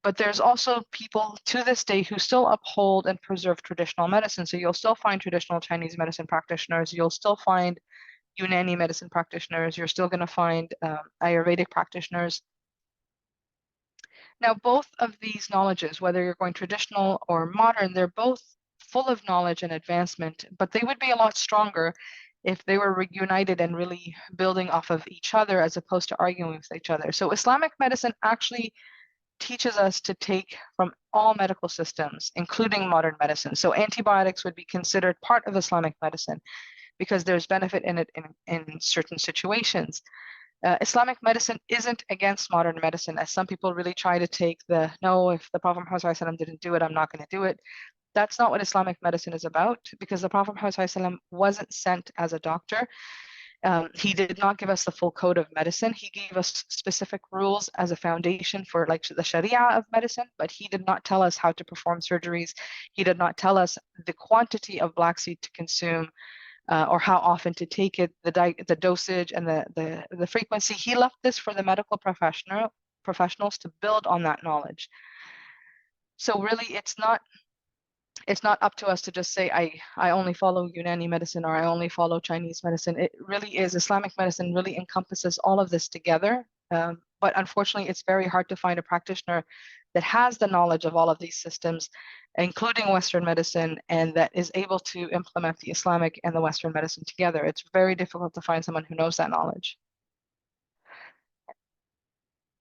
But there's also people to this day who still uphold and preserve traditional medicine. So you'll still find traditional Chinese medicine practitioners. You'll still find Unani medicine practitioners. You're still going to find Ayurvedic practitioners. Now, both of these knowledges, whether you're going traditional or modern, they're both full of knowledge and advancement, but they would be a lot stronger if they were reunited and really building off of each other as opposed to arguing with each other. So Islamic medicine actually teaches us to take from all medical systems, including modern medicine. So antibiotics would be considered part of Islamic medicine because there's benefit in it in certain situations. Islamic medicine isn't against modern medicine, as some people really try to take no, if the Prophet Muhammad SAW didn't do it, I'm not going to do it. That's not what Islamic medicine is about, because the Prophet Muhammad SAW wasn't sent as a doctor. He did not give us the full code of medicine. He gave us specific rules as a foundation for like the Sharia of medicine, but he did not tell us how to perform surgeries. He did not tell us the quantity of black seed to consume, or how often to take it, the dosage and the frequency. He left this for the medical professionals to build on that knowledge. So really, it's not up to us to just say, I only follow Unani medicine or I only follow Chinese medicine. It really is, Islamic medicine really encompasses all of this together. But unfortunately, it's very hard to find a practitioner that has the knowledge of all of these systems, including Western medicine, and that is able to implement the Islamic and the Western medicine together. It's very difficult to find someone who knows that knowledge.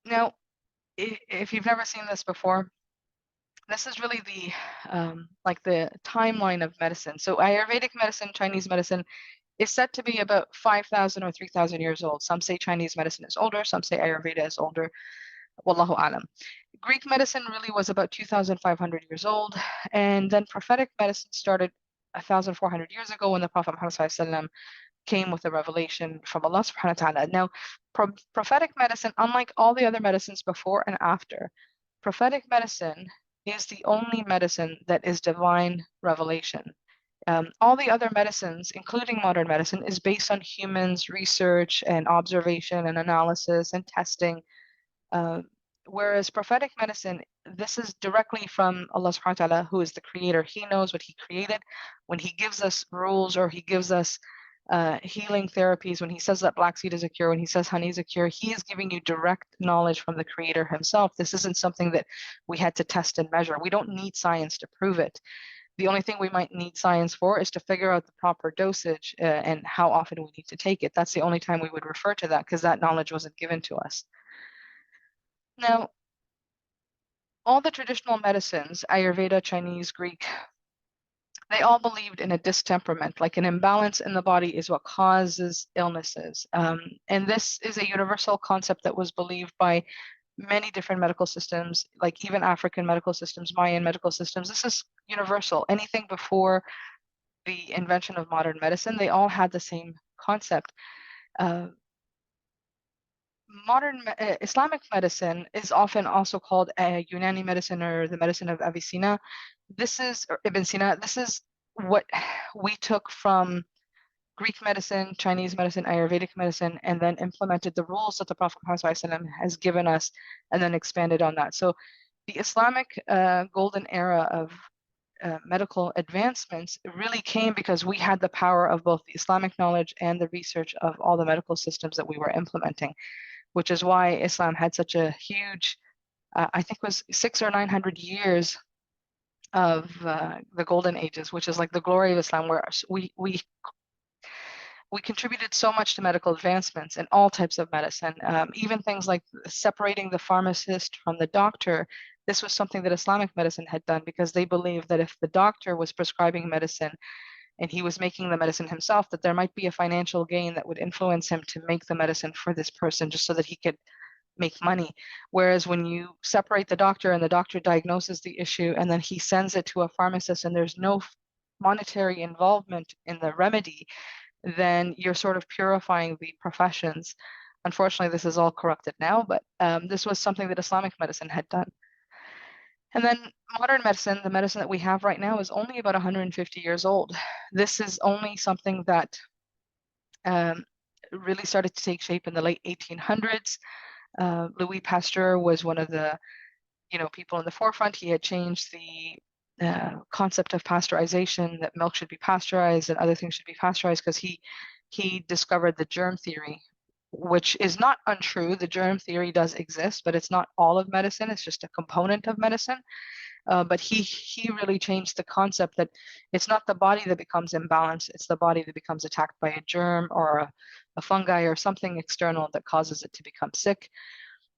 Now, if you've never seen this before, this is really like the timeline of medicine. So Ayurvedic medicine, Chinese medicine, is said to be about 5,000 or 3,000 years old. Some say Chinese medicine is older, some say Ayurveda is older. Wallahu alam. Greek medicine really was about 2,500 years old, and then prophetic medicine started 1,400 years ago when the Prophet Muhammad SAW came with a revelation from Allah SWT. Now, prophetic medicine, unlike all the other medicines before and after, prophetic medicine is the only medicine that is divine revelation. All the other medicines, including modern medicine, is based on humans' research and observation and analysis and testing. Whereas prophetic medicine, this is directly from Allah SWT, who is the creator. He knows what he created. When he gives us rules or he gives us healing therapies, when he says that black seed is a cure, when he says honey is a cure, he is giving you direct knowledge from the creator himself. This isn't something that we had to test and measure. We don't need science to prove it. The only thing we might need science for is to figure out the proper dosage and how often we need to take it. That's the only time we would refer to that, because that knowledge wasn't given to us. Now, all the traditional medicines, Ayurveda, Chinese, Greek, they all believed in a distemperament, like an imbalance in the body is what causes illnesses. And this is a universal concept that was believed by many different medical systems, like even African medical systems, Mayan medical systems. This is universal. Anything before the invention of modern medicine, they all had the same concept. Islamic medicine is often also called a Unani medicine or the medicine of Avicenna. This is, or Ibn Sina, this is what we took from Greek medicine, Chinese medicine, Ayurvedic medicine, and then implemented the rules that the Prophet Muhammad has given us and then expanded on that. So the Islamic golden era of medical advancements really came because we had the power of both the Islamic knowledge and the research of all the medical systems that we were implementing, which is why Islam had such a huge, I think it was 600 or 900 years of the golden ages, which is like the glory of Islam, where we contributed so much to medical advancements in all types of medicine, even things like separating the pharmacist from the doctor. This was something that Islamic medicine had done, because they believed that if the doctor was prescribing medicine and he was making the medicine himself, that there might be a financial gain that would influence him to make the medicine for this person just so that he could make money. Whereas when you separate the doctor and the doctor diagnoses the issue and then he sends it to a pharmacist and there's no monetary involvement in the remedy, then you're sort of purifying the professions. Unfortunately, this is all corrupted now, but this was something that Islamic medicine had done. And then modern medicine, the medicine that we have right now, is only about 150 years old. This is only something that really started to take shape in the late 1800s. Louis Pasteur was one of the people in the forefront. He had changed the concept of pasteurization, that milk should be pasteurized and other things should be pasteurized, because he discovered the germ theory, which is not untrue. The germ theory does exist, but it's not all of medicine. It's just a component of medicine. But he really changed the concept that it's not the body that becomes imbalanced, it's the body that becomes attacked by a germ or a fungi or something external that causes it to become sick.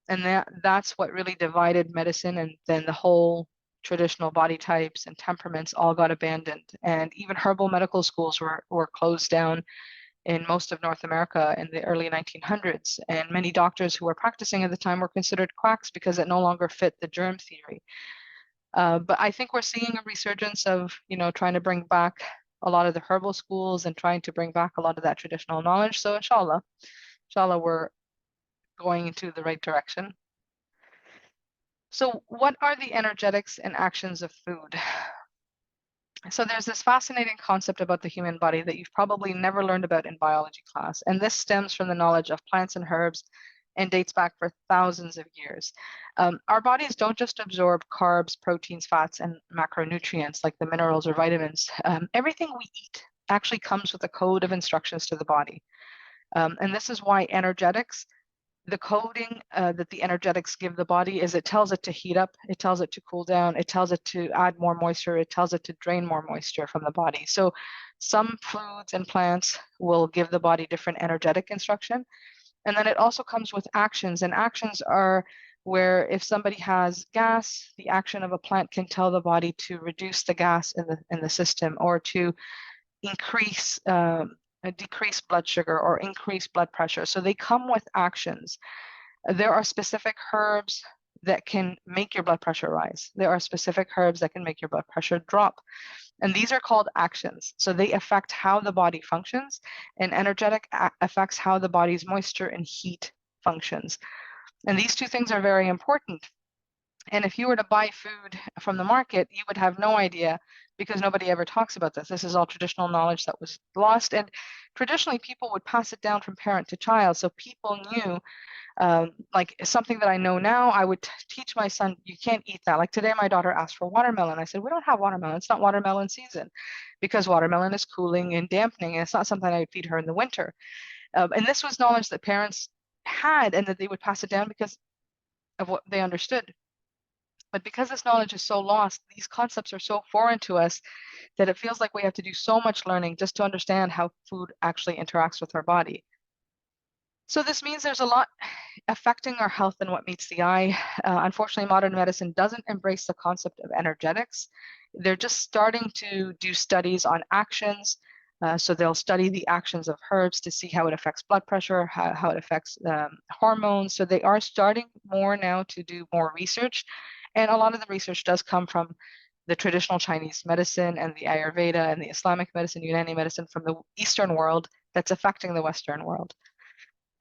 And that's what really divided medicine, and then the whole traditional body types and temperaments all got abandoned. And even herbal medical schools were closed down in most of North America in the early 1900s. And many doctors who were practicing at the time were considered quacks because it no longer fit the germ theory. But I think we're seeing a resurgence of, trying to bring back a lot of the herbal schools and trying to bring back a lot of that traditional knowledge. So inshallah, we're going into the right direction. So what are the energetics and actions of food? So there's this fascinating concept about the human body that you've probably never learned about in biology class. And this stems from the knowledge of plants and herbs and dates back for thousands of years. Our bodies don't just absorb carbs, proteins, fats, and macronutrients like the minerals or vitamins. Everything we eat actually comes with a code of instructions to the body. And this is why energetics, the coding that the energetics give the body is it tells it to heat up, it tells it to cool down, it tells it to add more moisture, it tells it to drain more moisture from the body. So some foods and plants will give the body different energetic instruction. And then it also comes with actions, and actions are where if somebody has gas, the action of a plant can tell the body to reduce the gas in the system, or to increase decrease blood sugar or increase blood pressure. So they come with actions. There are specific herbs that can make your blood pressure rise. There are specific herbs that can make your blood pressure drop. And these are called actions. So they affect how the body functions, and energetic affects how the body's moisture and heat functions. And these two things are very important. And if you were to buy food from the market, you would have no idea, because nobody ever talks about this. This is all traditional knowledge that was lost. And traditionally, people would pass it down from parent to child. So people knew, like something that I know now, I would teach my son, you can't eat that. Like today, my daughter asked for watermelon. I said, we don't have watermelon. It's not watermelon season, because watermelon is cooling and dampening, and it's not something I would feed her in the winter. And this was knowledge that parents had, and that they would pass it down because of what they understood. But because this knowledge is so lost, these concepts are so foreign to us that it feels like we have to do so much learning just to understand how food actually interacts with our body. So this means there's a lot affecting our health than what meets the eye. Unfortunately, modern medicine doesn't embrace the concept of energetics. They're just starting to do studies on actions. So they'll study the actions of herbs to see how it affects blood pressure, how it affects hormones. So they are starting more now to do more research. And a lot of the research does come from the traditional Chinese medicine and the Ayurveda and the Islamic medicine, Unani medicine from the Eastern world that's affecting the Western world.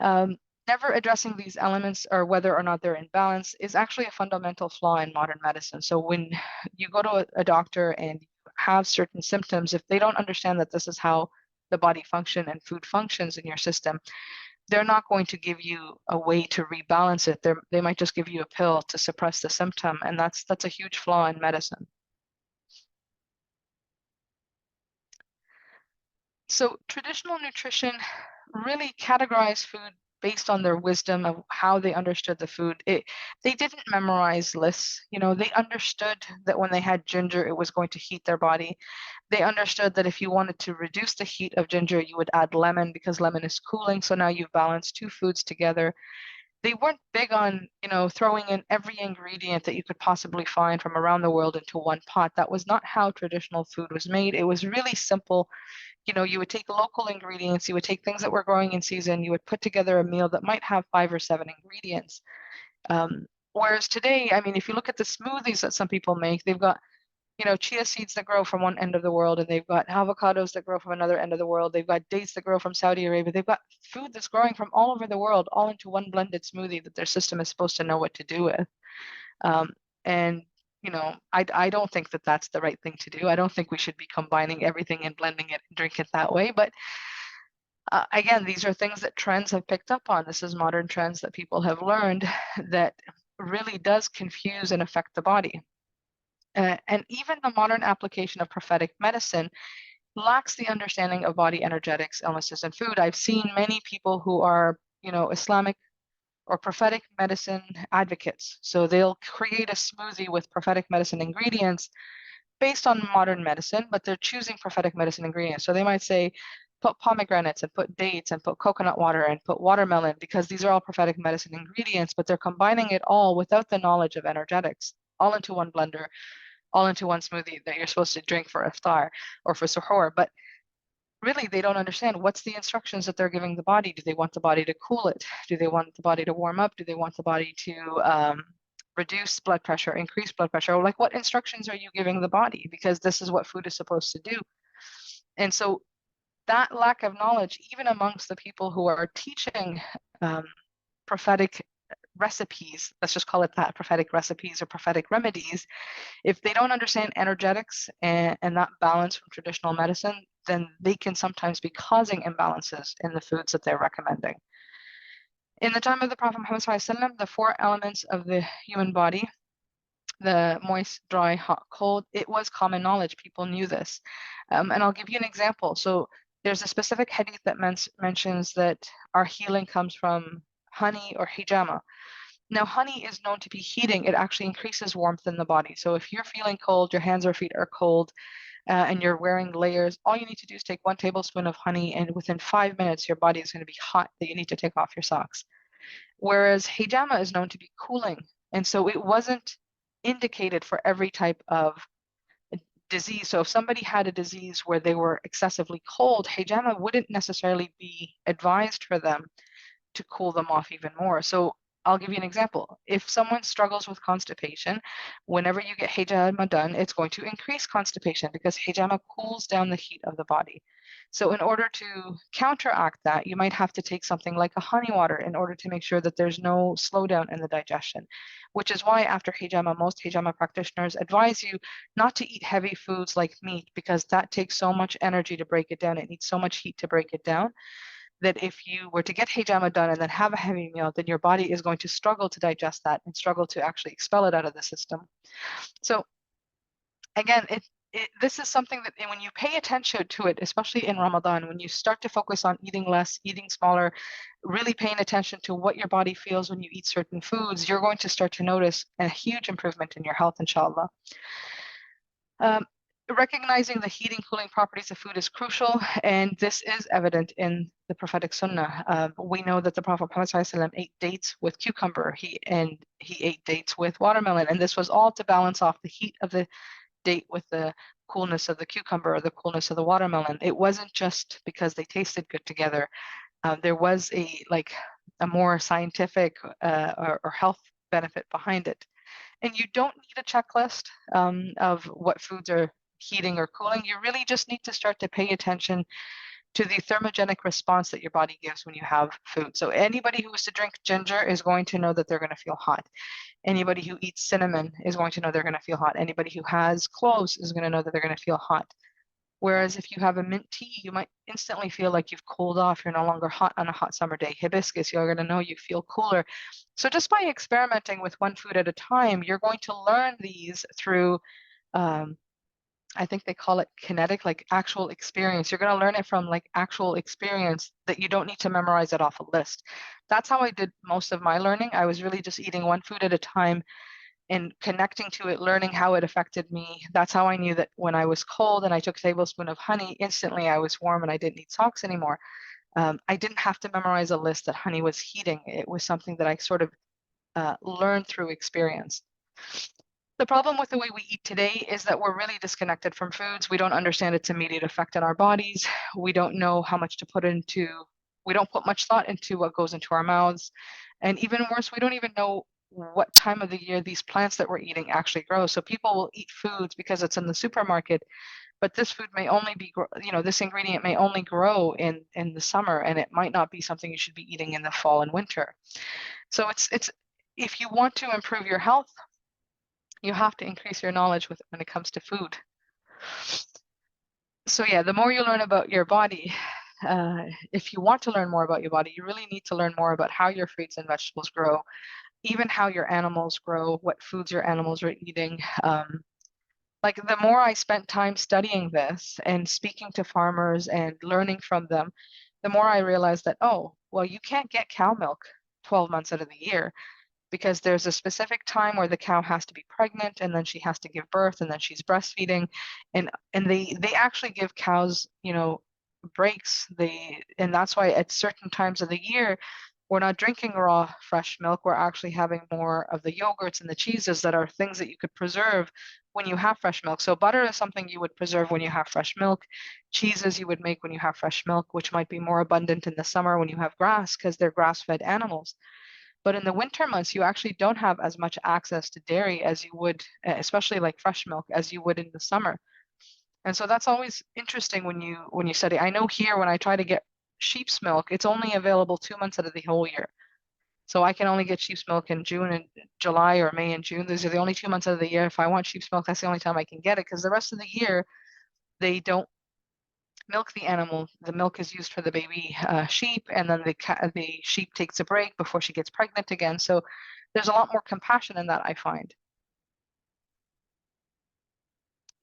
Never addressing these elements, or whether or not they're in balance, is actually a fundamental flaw in modern medicine. So when you go to a doctor and you have certain symptoms, if they don't understand that this is how the body function and food functions in your system, they're not going to give you a way to rebalance it. They might just give you a pill to suppress the symptom, and that's a huge flaw in medicine. So traditional nutrition really categorize food based on their wisdom of how they understood the food. They didn't memorize lists. They understood that when they had ginger, it was going to heat their body. They understood that if you wanted to reduce the heat of ginger, you would add lemon, because lemon is cooling. So now you've balanced two foods together. They weren't big on, throwing in every ingredient that you could possibly find from around the world into one pot. That was not how traditional food was made. It was really simple. You would take local ingredients, you would take things that were growing in season, you would put together a meal that might have 5 or 7 ingredients. Whereas today, I mean, if you look at the smoothies that some people make, they've got, chia seeds that grow from one end of the world, and they've got avocados that grow from another end of the world. They've got dates that grow from Saudi Arabia. They've got food that's growing from all over the world, all into one blended smoothie that their system is supposed to know what to do with. And I don't think that that's the right thing to do. I don't think we should be combining everything and blending it and drink it that way. But again, these are things that trends have picked up on. This is modern trends that people have learned that really does confuse and affect the body. And even the modern application of prophetic medicine lacks the understanding of body energetics, illnesses, and food. I've seen many people who are, Islamic or prophetic medicine advocates. So they'll create a smoothie with prophetic medicine ingredients based on modern medicine, but they're choosing prophetic medicine ingredients. So they might say, put pomegranates and put dates and put coconut water and put watermelon, because these are all prophetic medicine ingredients, but they're combining it all without the knowledge of energetics, all into one blender, all into one smoothie that you're supposed to drink for iftar or for suhoor. But really, they don't understand what's the instructions that they're giving the body. Do they want the body to cool it? Do they want the body to warm up? Do they want the body to reduce blood pressure, increase blood pressure? Like, what instructions are you giving the body? Because this is what food is supposed to do. And so that lack of knowledge, even amongst the people who are teaching prophetic recipes, let's just call it that, prophetic recipes or prophetic remedies, if they don't understand energetics and that balance from traditional medicine, then they can sometimes be causing imbalances in the foods that they're recommending. In the time of the Prophet Muhammad SAW, the 4 elements of the human body, the moist, dry, hot, cold, it was common knowledge. People knew this. And I'll give you an example. So there's a specific hadith that mentions that our healing comes from honey or hijama. Now, honey is known to be heating. It actually increases warmth in the body. So if you're feeling cold, your hands or feet are cold, and you're wearing layers, all you need to do is take 1 tablespoon of honey, and within 5 minutes, your body is going to be hot that you need to take off your socks. Whereas hijama is known to be cooling. And so it wasn't indicated for every type of disease. So if somebody had a disease where they were excessively cold, hijama wouldn't necessarily be advised for them to cool them off even more. So I'll give you an example. If someone struggles with constipation, whenever you get hijama done, it's going to increase constipation because hijama cools down the heat of the body. So in order to counteract that, you might have to take something like a honey water in order to make sure that there's no slowdown in the digestion, which is why after hijama, most hijama practitioners advise you not to eat heavy foods like meat because that takes so much energy to break it down. It needs so much heat to break it down that if you were to get hijama done and then have a heavy meal, then your body is going to struggle to digest that and struggle to actually expel it out of the system. So again, this is something that when you pay attention to it, especially in Ramadan, when you start to focus on eating less, eating smaller, really paying attention to what your body feels when you eat certain foods, you're going to start to notice a huge improvement in your health, inshallah. Recognizing the heating, cooling properties of food is crucial, and this is evident in the prophetic sunnah. We know that the Prophet Muhammad SAW ate dates with cucumber, he ate dates with watermelon, and this was all to balance off the heat of the date with the coolness of the cucumber or the coolness of the watermelon. It wasn't just because they tasted good together. There was a more scientific or health benefit behind it. And you don't need a checklist of what foods are heating or cooling. You really just need to start to pay attention to the thermogenic response that your body gives when you have food. So anybody who is to drink ginger is going to know that they're going to feel hot. Anybody who eats cinnamon is going to know they're going to feel hot. Anybody who has cloves is going to know that they're going to feel hot. Whereas if you have a mint tea, you might instantly feel like you've cooled off. You're no longer hot on a hot summer day. Hibiscus, you're going to know you feel cooler. So just by experimenting with one food at a time, you're going to learn these through, I think they call it kinetic, like actual experience. You're going to learn it from like actual experience that you don't need to memorize it off a list. That's how I did most of my learning. I was really just eating one food at a time and connecting to it, learning how it affected me. That's how I knew that when I was cold and I took a tablespoon of honey, instantly I was warm and I didn't need socks anymore. I didn't have to memorize a list that honey was heating. It was something that I sort of learned through experience. The problem with the way we eat today is that we're really disconnected from foods. We don't understand its immediate effect on our bodies. We don't know how much to put into, we don't put much thought into what goes into our mouths. And even worse, we don't even know what time of the year these plants that we're eating actually grow. So people will eat foods because it's in the supermarket, but this food may only be, this ingredient may only grow in the summer, and it might not be something you should be eating in the fall and winter. So it's if you want to improve your health, you have to increase your knowledge when it comes to food. So yeah, the more you learn about your body, if you want to learn more about your body, you really need to learn more about how your fruits and vegetables grow, even how your animals grow, what foods your animals are eating. Like the more I spent time studying this and speaking to farmers and learning from them, the more I realized that, oh, well, you can't get cow milk 12 months out of the year because there's a specific time where the cow has to be pregnant and then she has to give birth and then she's breastfeeding. And they actually give cows, breaks. And that's why at certain times of the year, we're not drinking raw fresh milk. We're actually having more of the yogurts and the cheeses that are things that you could preserve when you have fresh milk. So butter is something you would preserve when you have fresh milk. Cheeses you would make when you have fresh milk, which might be more abundant in the summer when you have grass because they're grass-fed animals. But in the winter months, you actually don't have as much access to dairy as you would, especially like fresh milk, as you would in the summer. And so that's always interesting when you study. I know here when I try to get sheep's milk, it's only available 2 months out of the whole year. So I can only get sheep's milk in June and July, or May and June. Those are the only 2 months out of the year. If I want sheep's milk, that's the only time I can get it, because the rest of the year they don't milk the animal. The milk is used for the baby sheep, and then the sheep takes a break before she gets pregnant again. So there's a lot more compassion in that, I find.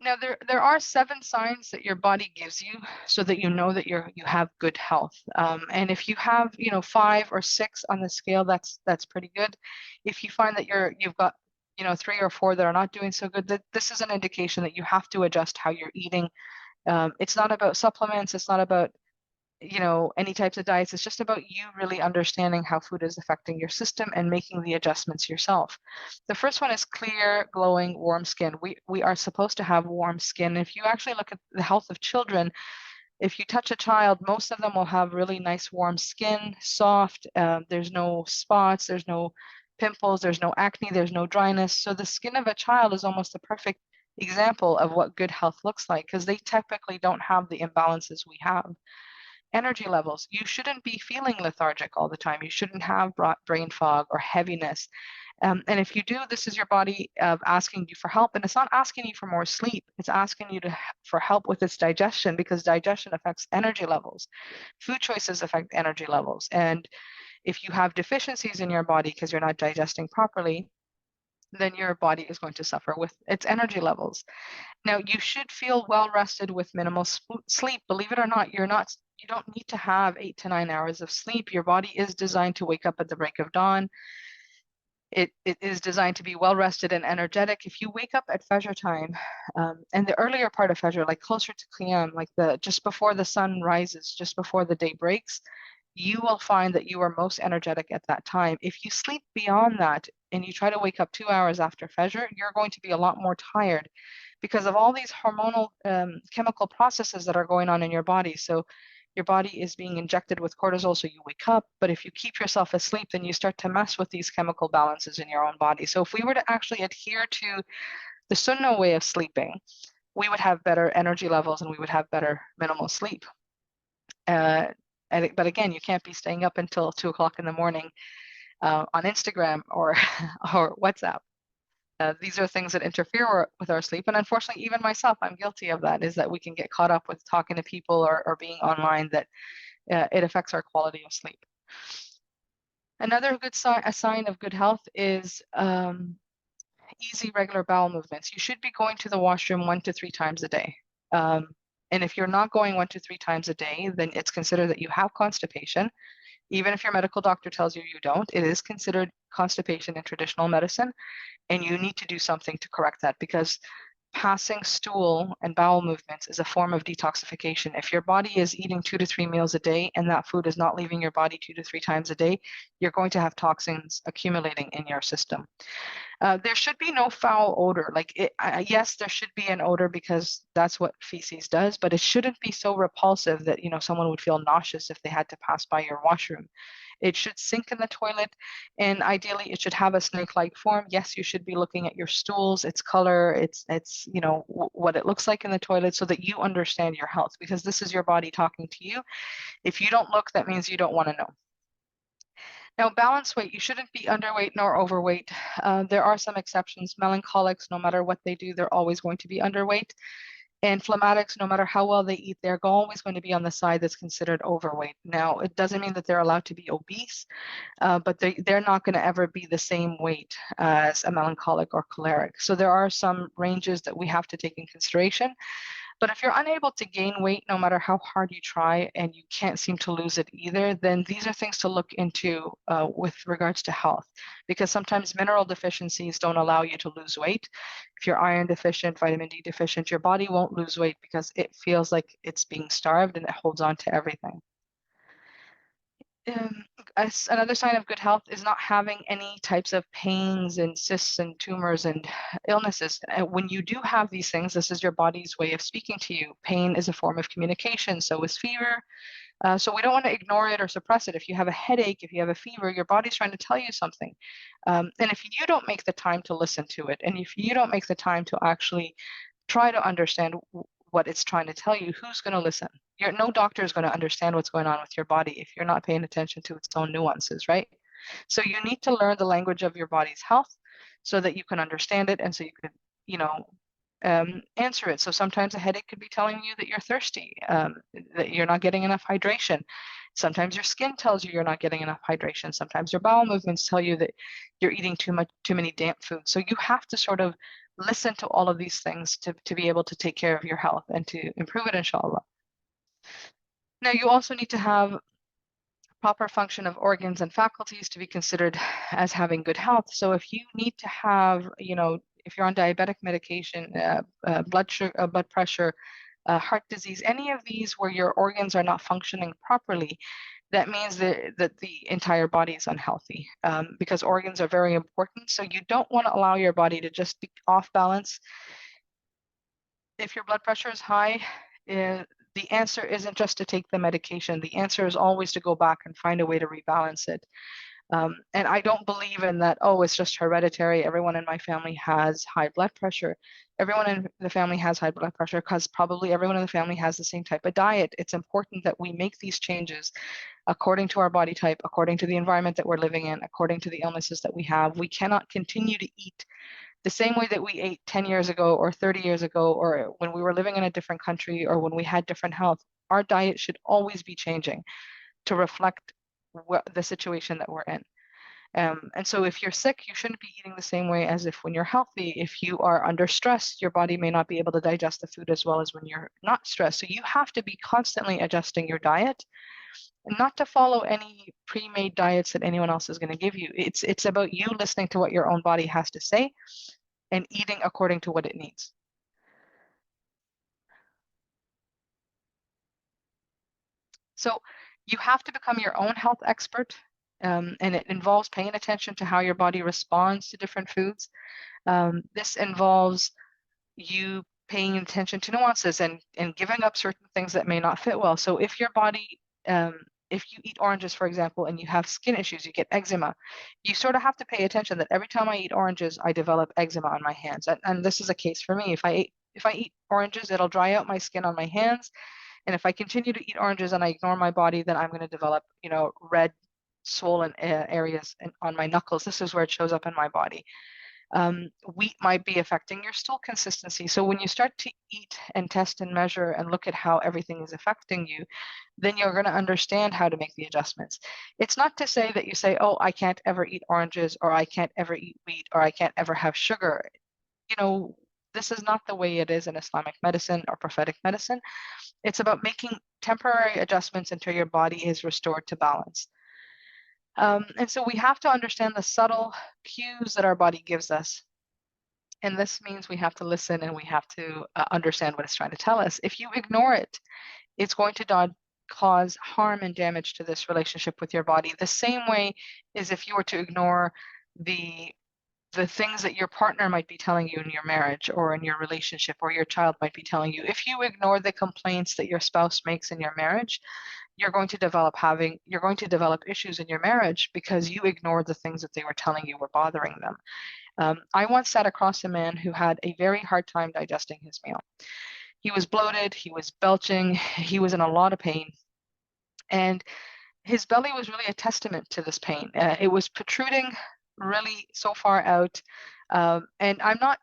Now, there are 7 signs that your body gives you so that you know that you have good health. And if you have, 5 or 6 on the scale, that's pretty good. If you find that you've got, 3 or 4 that are not doing so good, that this is an indication that you have to adjust how you're eating. It's not about supplements. It's not about any types of diets. It's just about you really understanding how food is affecting your system and making the adjustments yourself. The first one is clear, glowing, warm skin. We are supposed to have warm skin. If you actually look at the health of children, if you touch a child, most of them will have really nice warm skin, soft. There's no spots, there's no pimples, there's no acne, there's no dryness. So the skin of a child is almost the perfect example of what good health looks like, because they typically don't have the imbalances we have. Energy levels. You shouldn't be feeling lethargic all the time. You shouldn't have brain fog or heaviness. And if you do, this is your body asking you for help. And it's not asking you for more sleep. It's asking you for help with its digestion, because digestion affects energy levels. Food choices affect energy levels. And if you have deficiencies in your body because you're not digesting properly, then your body is going to suffer with its energy levels. Now, you should feel well rested with minimal sleep. Believe it or not, you don't need to have 8 to 9 hours of sleep. Your body is designed to wake up at the break of dawn. It is designed to be well rested and energetic. If you wake up at Fajr time, and the earlier part of Fajr, like closer to Qiyam, like just before the sun rises, just before the day breaks, you will find that you are most energetic at that time. If you sleep beyond that and you try to wake up 2 hours after Fajr, you're going to be a lot more tired because of all these hormonal chemical processes that are going on in your body. So your body is being injected with cortisol, so you wake up. But if you keep yourself asleep, then you start to mess with these chemical balances in your own body. So if we were to actually adhere to the Sunnah way of sleeping, we would have better energy levels and we would have better minimal sleep. But again, you can't be staying up until 2 o'clock in the morning on Instagram or or WhatsApp. These are things that interfere with our sleep. And unfortunately, even myself, I'm guilty of that, is that we can get caught up with talking to people or being online, that it affects our quality of sleep. Another good sign of good health is easy, regular bowel movements. You should be going to the washroom 1 to 3 times a day. And if you're not going 1 to 3 times a day, then it's considered that you have constipation. Even if your medical doctor tells you you don't, it is considered constipation in traditional medicine. And you need to do something to correct that, because passing stool and bowel movements is a form of detoxification. If your body is eating 2 to 3 meals a day and that food is not leaving your body 2 to 3 times a day, you're going to have toxins accumulating in your system. There should be no foul odor. Yes, there should be an odor because that's what feces does, but it shouldn't be so repulsive that someone would feel nauseous if they had to pass by your washroom. It should sink in the toilet, and ideally it should have a snake-like form. Yes, you should be looking at your stools, its color, its what it looks like in the toilet, so that you understand your health, because this is your body talking to you. If you don't look, that means you don't want to know. Now, balance weight, you shouldn't be underweight nor overweight. There are some exceptions. Melancholics, no matter what they do, they're always going to be underweight. And phlegmatics, no matter how well they eat, they're always going to be on the side that's considered overweight. Now, it doesn't mean that they're allowed to be obese, but they're not going to ever be the same weight as a melancholic or choleric. So there are some ranges that we have to take in consideration. But if you're unable to gain weight, no matter how hard you try, and you can't seem to lose it either, then these are things to look into with regards to health, because sometimes mineral deficiencies don't allow you to lose weight. If you're iron deficient, vitamin D deficient, your body won't lose weight because it feels like it's being starved and it holds on to everything. Another sign of good health is not having any types of pains and cysts and tumors and illnesses. When you do have these things, this is your body's way of speaking to you. Pain is a form of communication, so is fever. So we don't want to ignore it or suppress it. If you have a headache, if you have a fever, your body's trying to tell you something. And if you don't make the time to listen to it, and if you don't make the time to actually try to understand what it's trying to tell you, who's going to listen? No doctor is going to understand what's going on with your body if you're not paying attention to its own nuances, right? So you need to learn the language of your body's health so that you can understand it, and so you could, answer it. So sometimes a headache could be telling you that you're thirsty, that you're not getting enough hydration. Sometimes your skin tells you you're not getting enough hydration. Sometimes your bowel movements tell you that you're eating too many damp foods. So you have to sort of listen to all of these things to be able to take care of your health and to improve it, inshallah. Now, you also need to have proper function of organs and faculties to be considered as having good health. So if you need to have, if you're on diabetic medication, blood sugar, blood pressure, heart disease, any of these where your organs are not functioning properly, that means that the entire body is unhealthy, because organs are very important. So you don't want to allow your body to just be off balance. If your blood pressure is high, the answer isn't just to take the medication. The answer is always to go back and find a way to rebalance it. And I don't believe in that, oh, it's just hereditary. Everyone in my family has high blood pressure. Everyone in the family has high blood pressure because probably everyone in the family has the same type of diet. It's important that we make these changes according to our body type, according to the environment that we're living in, according to the illnesses that we have. We cannot continue to eat the same way that we ate 10 years ago or 30 years ago, or when we were living in a different country, or when we had different health. Our diet should always be changing to reflect the situation that we're in. And so if you're sick, you shouldn't be eating the same way as if when you're healthy. If you are under stress, your body may not be able to digest the food as well as when you're not stressed. So you have to be constantly adjusting your diet, and not to follow any pre-made diets that anyone else is going to give you. It's about you listening to what your own body has to say and eating according to what it needs. So you have to become your own health expert, and it involves paying attention to how your body responds to different foods. This involves you paying attention to nuances and giving up certain things that may not fit well. So if your body, if you eat oranges, for example, and you have skin issues, you get eczema, you sort of have to pay attention that every time I eat oranges, I develop eczema on my hands. And this is a case for me. If I eat oranges, it'll dry out my skin on my hands. And if I continue to eat oranges and I ignore my body, then I'm going to develop, red, swollen areas on my knuckles. This is where it shows up in my body. Wheat might be affecting your stool consistency. So when you start to eat and test and measure and look at how everything is affecting you, then you're going to understand how to make the adjustments. It's not to say that you say, oh, I can't ever eat oranges, or I can't ever eat wheat, or I can't ever have sugar. This is not the way it is in Islamic medicine or prophetic medicine. It's about making temporary adjustments until your body is restored to balance. And so we have to understand the subtle cues that our body gives us. And this means we have to listen, and we have to understand what it's trying to tell us. If you ignore it, it's going to cause harm and damage to this relationship with your body. The same way as if you were to ignore the things that your partner might be telling you in your marriage or in your relationship, or your child might be telling you. If you ignore the complaints that your spouse makes in your marriage, you're going to develop issues in your marriage because you ignored the things that they were telling you were bothering them. I once sat across a man who had a very hard time digesting his meal. He was bloated, he was belching, he was in a lot of pain. And his belly was really a testament to this pain. It was protruding really so far out. And I'm not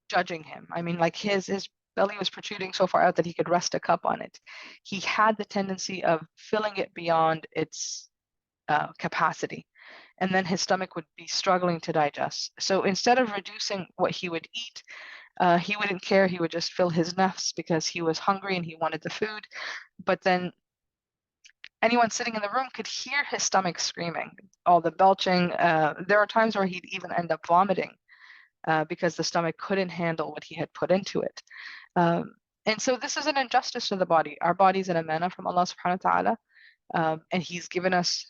judging him. I mean, like his belly was protruding so far out that he could rest a cup on it. He had the tendency of filling it beyond its capacity. And then his stomach would be struggling to digest. So instead of reducing what he would eat, he wouldn't care. He would just fill his nafs because he was hungry and he wanted the food. But then anyone sitting in the room could hear his stomach screaming, all the belching. There are times where he'd even end up vomiting because the stomach couldn't handle what he had put into it. And so this is an injustice to the body. Our body is an amana from Allah SWT, and He's given us,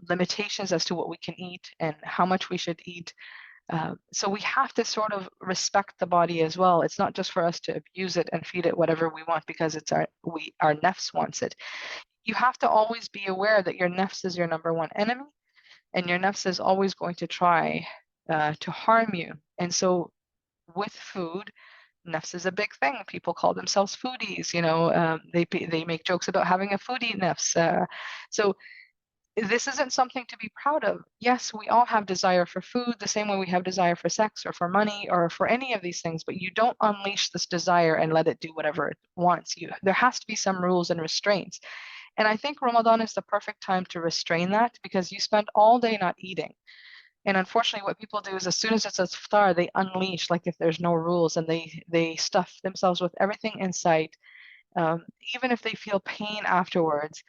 limitations as to what we can eat and how much we should eat. So we have to sort of respect the body as well. It's not just for us to abuse it and feed it whatever we want because it's our nafs wants it. You have to always be aware that your nafs is your number one enemy, and your nafs is always going to try to harm you. And so with food, nafs is a big thing. People call themselves foodies, you know, they make jokes about having a foodie nafs. So this isn't something to be proud of. Yes, we all have desire for food the same way we have desire for sex or for money or for any of these things, but you don't unleash this desire and let it do whatever it wants. There has to be some rules and restraints. And I think Ramadan is the perfect time to restrain that because you spend all day not eating. And unfortunately, what people do is as soon as it's iftar, they unleash like if there's no rules, and they stuff themselves with everything in sight. Even if they feel pain afterwards,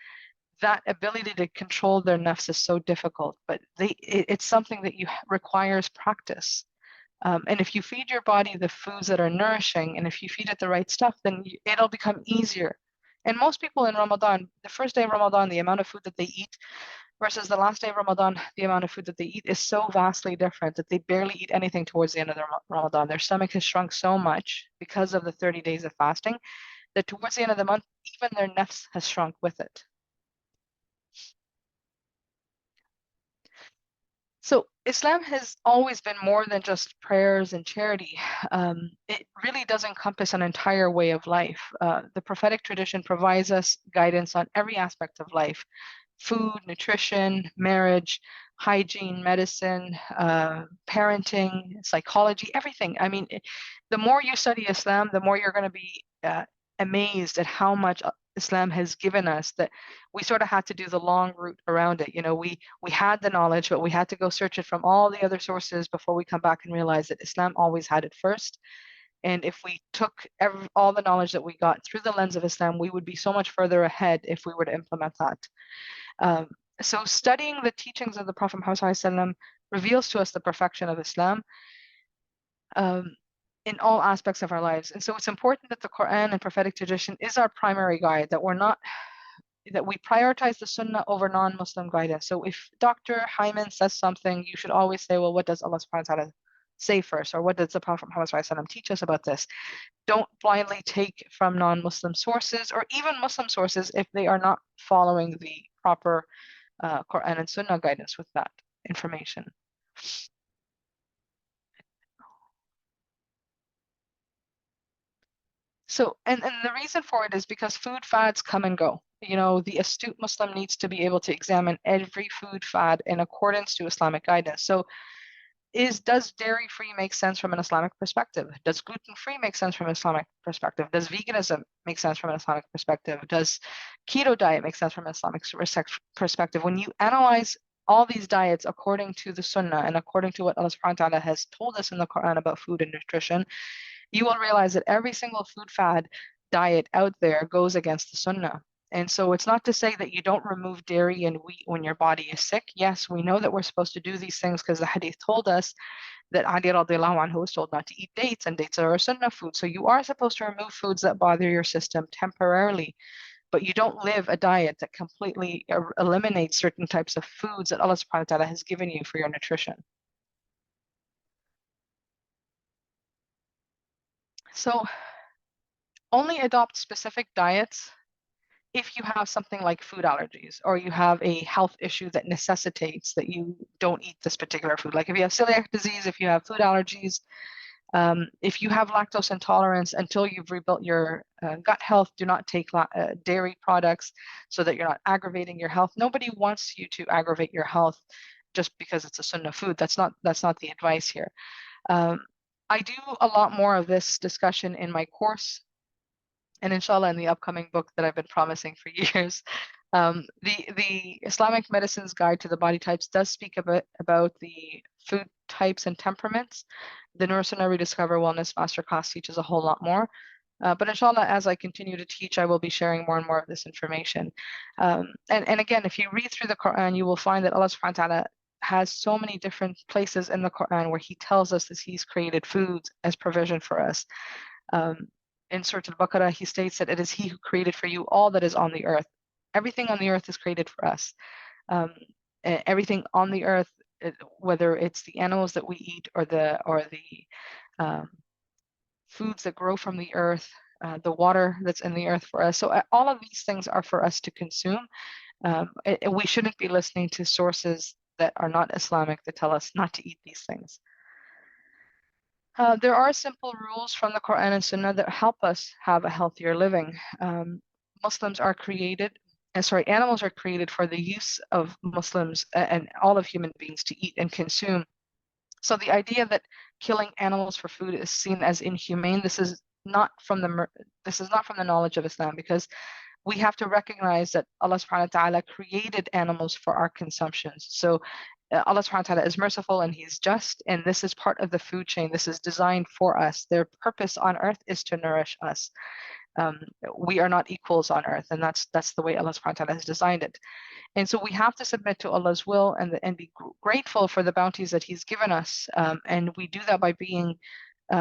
that ability to control their nafs is so difficult. But it's something that requires practice. And if you feed your body the foods that are nourishing, and if you feed it the right stuff, then it'll become easier. And most people in Ramadan, the first day of Ramadan, the amount of food that they eat versus the last day of Ramadan, the amount of food that they eat is so vastly different that they barely eat anything towards the end of the Ramadan. Their stomach has shrunk so much because of the 30 days of fasting that towards the end of the month, even their nafs has shrunk with it. So Islam has always been more than just prayers and charity. It really does encompass an entire way of life. The prophetic tradition provides us guidance on every aspect of life: food, nutrition, marriage, hygiene, medicine, parenting, psychology, everything. I mean, the more you study Islam, the more you're going to be amazed at how much Islam has given us, that we sort of had to do the long route around it. You know, we had the knowledge, but we had to go search it from all the other sources before we come back and realize that Islam always had it first. And if we took all the knowledge that we got through the lens of Islam, we would be so much further ahead if we were to implement that. So studying the teachings of the Prophet Muhammad SAW reveals to us the perfection of Islam in all aspects of our lives. And so it's important that the Quran and prophetic tradition is our primary guide, that we prioritize the Sunnah over non-Muslim guidance. So if Dr. Aiman says something, you should always say, well, what does Allah SWT say first? Or what does the Prophet Muhammad SAW teach us about this? Don't blindly take from non-Muslim sources or even Muslim sources if they are not following the proper Quran and Sunnah guidance with that information. So, and the reason for it is because food fads come and go. You know, the astute Muslim needs to be able to examine every food fad in accordance to Islamic guidance. So, does dairy-free make sense from an Islamic perspective? Does gluten-free make sense from an Islamic perspective? Does veganism make sense from an Islamic perspective? Does keto diet make sense from an Islamic perspective? When you analyze all these diets according to the Sunnah and according to what Allah SWT has told us in the Quran about food and nutrition, you will realize that every single food fad diet out there goes against the Sunnah. And so it's not to say that you don't remove dairy and wheat when your body is sick. Yes, we know that we're supposed to do these things because the hadith told us that Ali radiallahu anhu was told not to eat dates, and dates are a sunnah food. So you are supposed to remove foods that bother your system temporarily, but you don't live a diet that completely eliminates certain types of foods that Allah subhanahu wa ta'ala has given you for your nutrition. So only adopt specific diets if you have something like food allergies or you have a health issue that necessitates that you don't eat this particular food. Like if you have celiac disease, if you have food allergies, if you have lactose intolerance, until you've rebuilt your gut health, do not take dairy products so that you're not aggravating your health. Nobody wants you to aggravate your health just because it's a sunnah food. That's not the advice here. I do a lot more of this discussion in my course, and inshallah in the upcoming book that I've been promising for years. The Islamic Medicine's Guide to the Body Types does speak a bit about the food types and temperaments. The Nurasunna Rediscover Wellness Masterclass teaches a whole lot more. But inshallah, as I continue to teach, I will be sharing more and more of this information. And again, if you read through the Quran, you will find that Allah subhanahu wa ta'ala has so many different places in the Quran where he tells us that he's created foods as provision for us. In Surah Al-Baqarah, he states that it is he who created for you all that is on the earth. Everything on the earth is created for us. Everything on the earth, whether it's the animals that we eat or the foods that grow from the earth, the water that's in the earth for us. So all of these things are for us to consume. We shouldn't be listening to sources that are not Islamic that tell us not to eat these things. There are simple rules from the Quran and Sunnah that help us have a healthier living. Muslims are created, animals are created for the use of Muslims and all of human beings to eat and consume. So the idea that killing animals for food is seen as inhumane, this is not from the knowledge of Islam, because we have to recognize that Allah SWT created animals for our consumptions. So Allah SWT is merciful and He's just, and this is part of the food chain. This is designed for us. Their purpose on earth is to nourish us. We are not equals on earth, and that's the way Allah SWT has designed it. And so we have to submit to Allah's will and be grateful for the bounties that He's given us. And we do that by being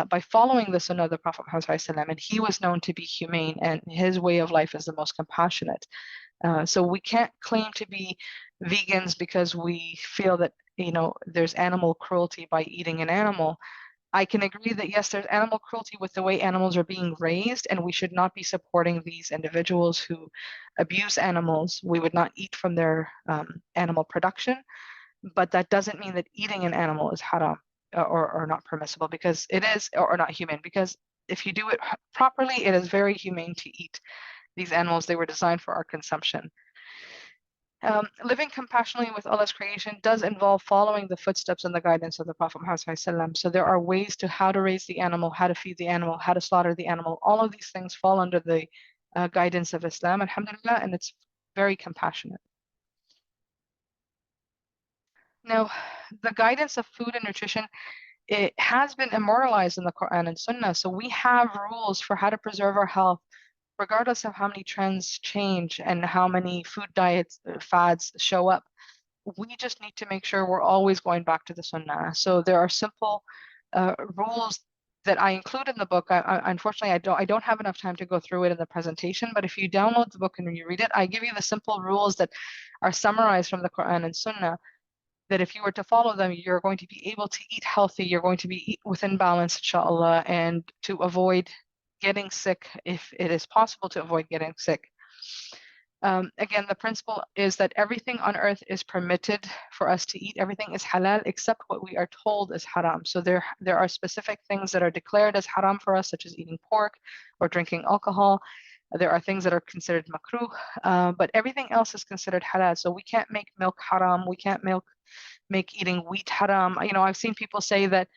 by following the Sunnah of the Prophet Muhammad ﷺ, and he was known to be humane, and his way of life is the most compassionate. So we can't claim to be vegans because we feel that there's animal cruelty by eating an animal. I can agree that yes, there's animal cruelty with the way animals are being raised, and we should not be supporting these individuals who abuse animals. We would not eat from their animal production, but that doesn't mean that eating an animal is haram or not permissible, because it is, or not human, because if you do it properly, it is very humane to eat these animals. They were designed for our consumption. Living compassionately with Allah's creation does involve following the footsteps and the guidance of the Prophet Muhammad ﷺ. So there are ways to how to raise the animal, how to feed the animal, how to slaughter the animal. All of these things fall under the guidance of Islam, alhamdulillah, and it's very compassionate. Now, the guidance of food and nutrition, it has been immortalized in the Quran and Sunnah. So we have rules for how to preserve our health, regardless of how many trends change and how many food diets, fads show up. We just need to make sure we're always going back to the Sunnah. So there are simple rules that I include in the book. Unfortunately, I don't have enough time to go through it in the presentation, but if you download the book and you read it, I give you the simple rules that are summarized from the Quran and Sunnah, that if you were to follow them, you're going to be able to eat healthy, you're going to be within balance, inshallah, and to avoid getting sick if it is possible to avoid getting sick. Again, the principle is that everything on earth is permitted for us to eat. Everything is halal except what we are told is haram. So there are specific things that are declared as haram for us, such as eating pork or drinking alcohol. There are things that are considered makruh, but everything else is considered halal. So we can't make milk haram. We can't make eating wheat haram. I've seen people say that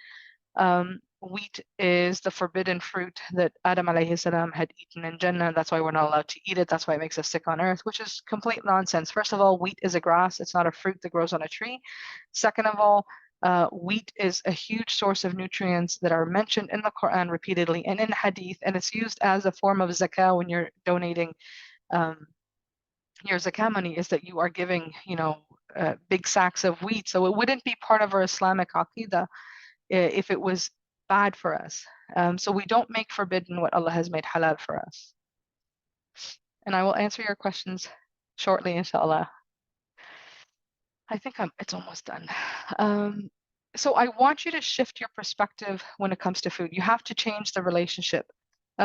wheat is the forbidden fruit that Adam alayhi salam had eaten in Jannah. That's why we're not allowed to eat it. That's why it makes us sick on earth, which is complete nonsense. First of all, wheat is a grass. It's not a fruit that grows on a tree. Second of all, wheat is a huge source of nutrients that are mentioned in the Quran repeatedly and in hadith, and it's used as a form of zakah when you're donating your zakah money, is that you are giving, big sacks of wheat. So it wouldn't be part of our Islamic aqidah if it was bad for us. So we don't make forbidden what Allah has made halal for us. And I will answer your questions shortly, inshallah. I think it's almost done. So I want you to shift your perspective when it comes to food. You have to change the relationship.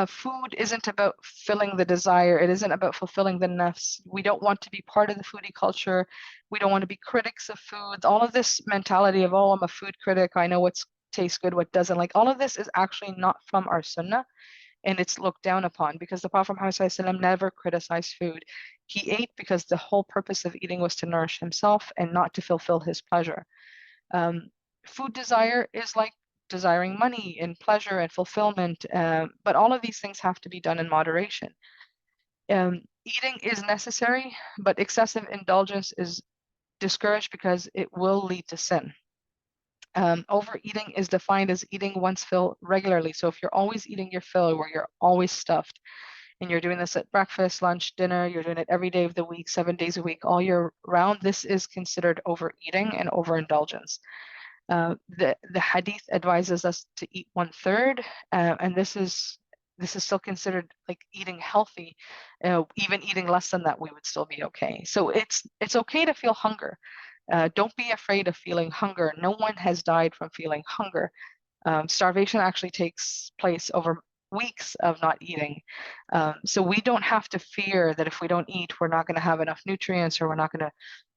Food isn't about filling the desire. It isn't about fulfilling the nafs. We don't want to be part of the foodie culture. We don't want to be critics of food. All of this mentality of, oh, I'm a food critic, I know what tastes good, what doesn't. Like, all of this is actually not from our sunnah, and it's looked down upon, because the Prophet Muhammad ﷺ never criticized food. He ate because the whole purpose of eating was to nourish himself and not to fulfill his pleasure. Food desire is like desiring money and pleasure and fulfillment, but all of these things have to be done in moderation. Eating is necessary, but excessive indulgence is discouraged because it will lead to sin. Overeating is defined as eating one's fill regularly. So if you're always eating your fill, where you're always stuffed, and you're doing this at breakfast, lunch, dinner, you're doing it every day of the week, 7 days a week, all year round, this is considered overeating and overindulgence. The hadith advises us to eat 1/3, and this is still considered like eating healthy. Even eating less than that, we would still be okay. So it's okay to feel hunger. Don't be afraid of feeling hunger. No one has died from feeling hunger. Starvation actually takes place over weeks of not eating. So we don't have to fear that if we don't eat, we're not going to have enough nutrients, or we're not going to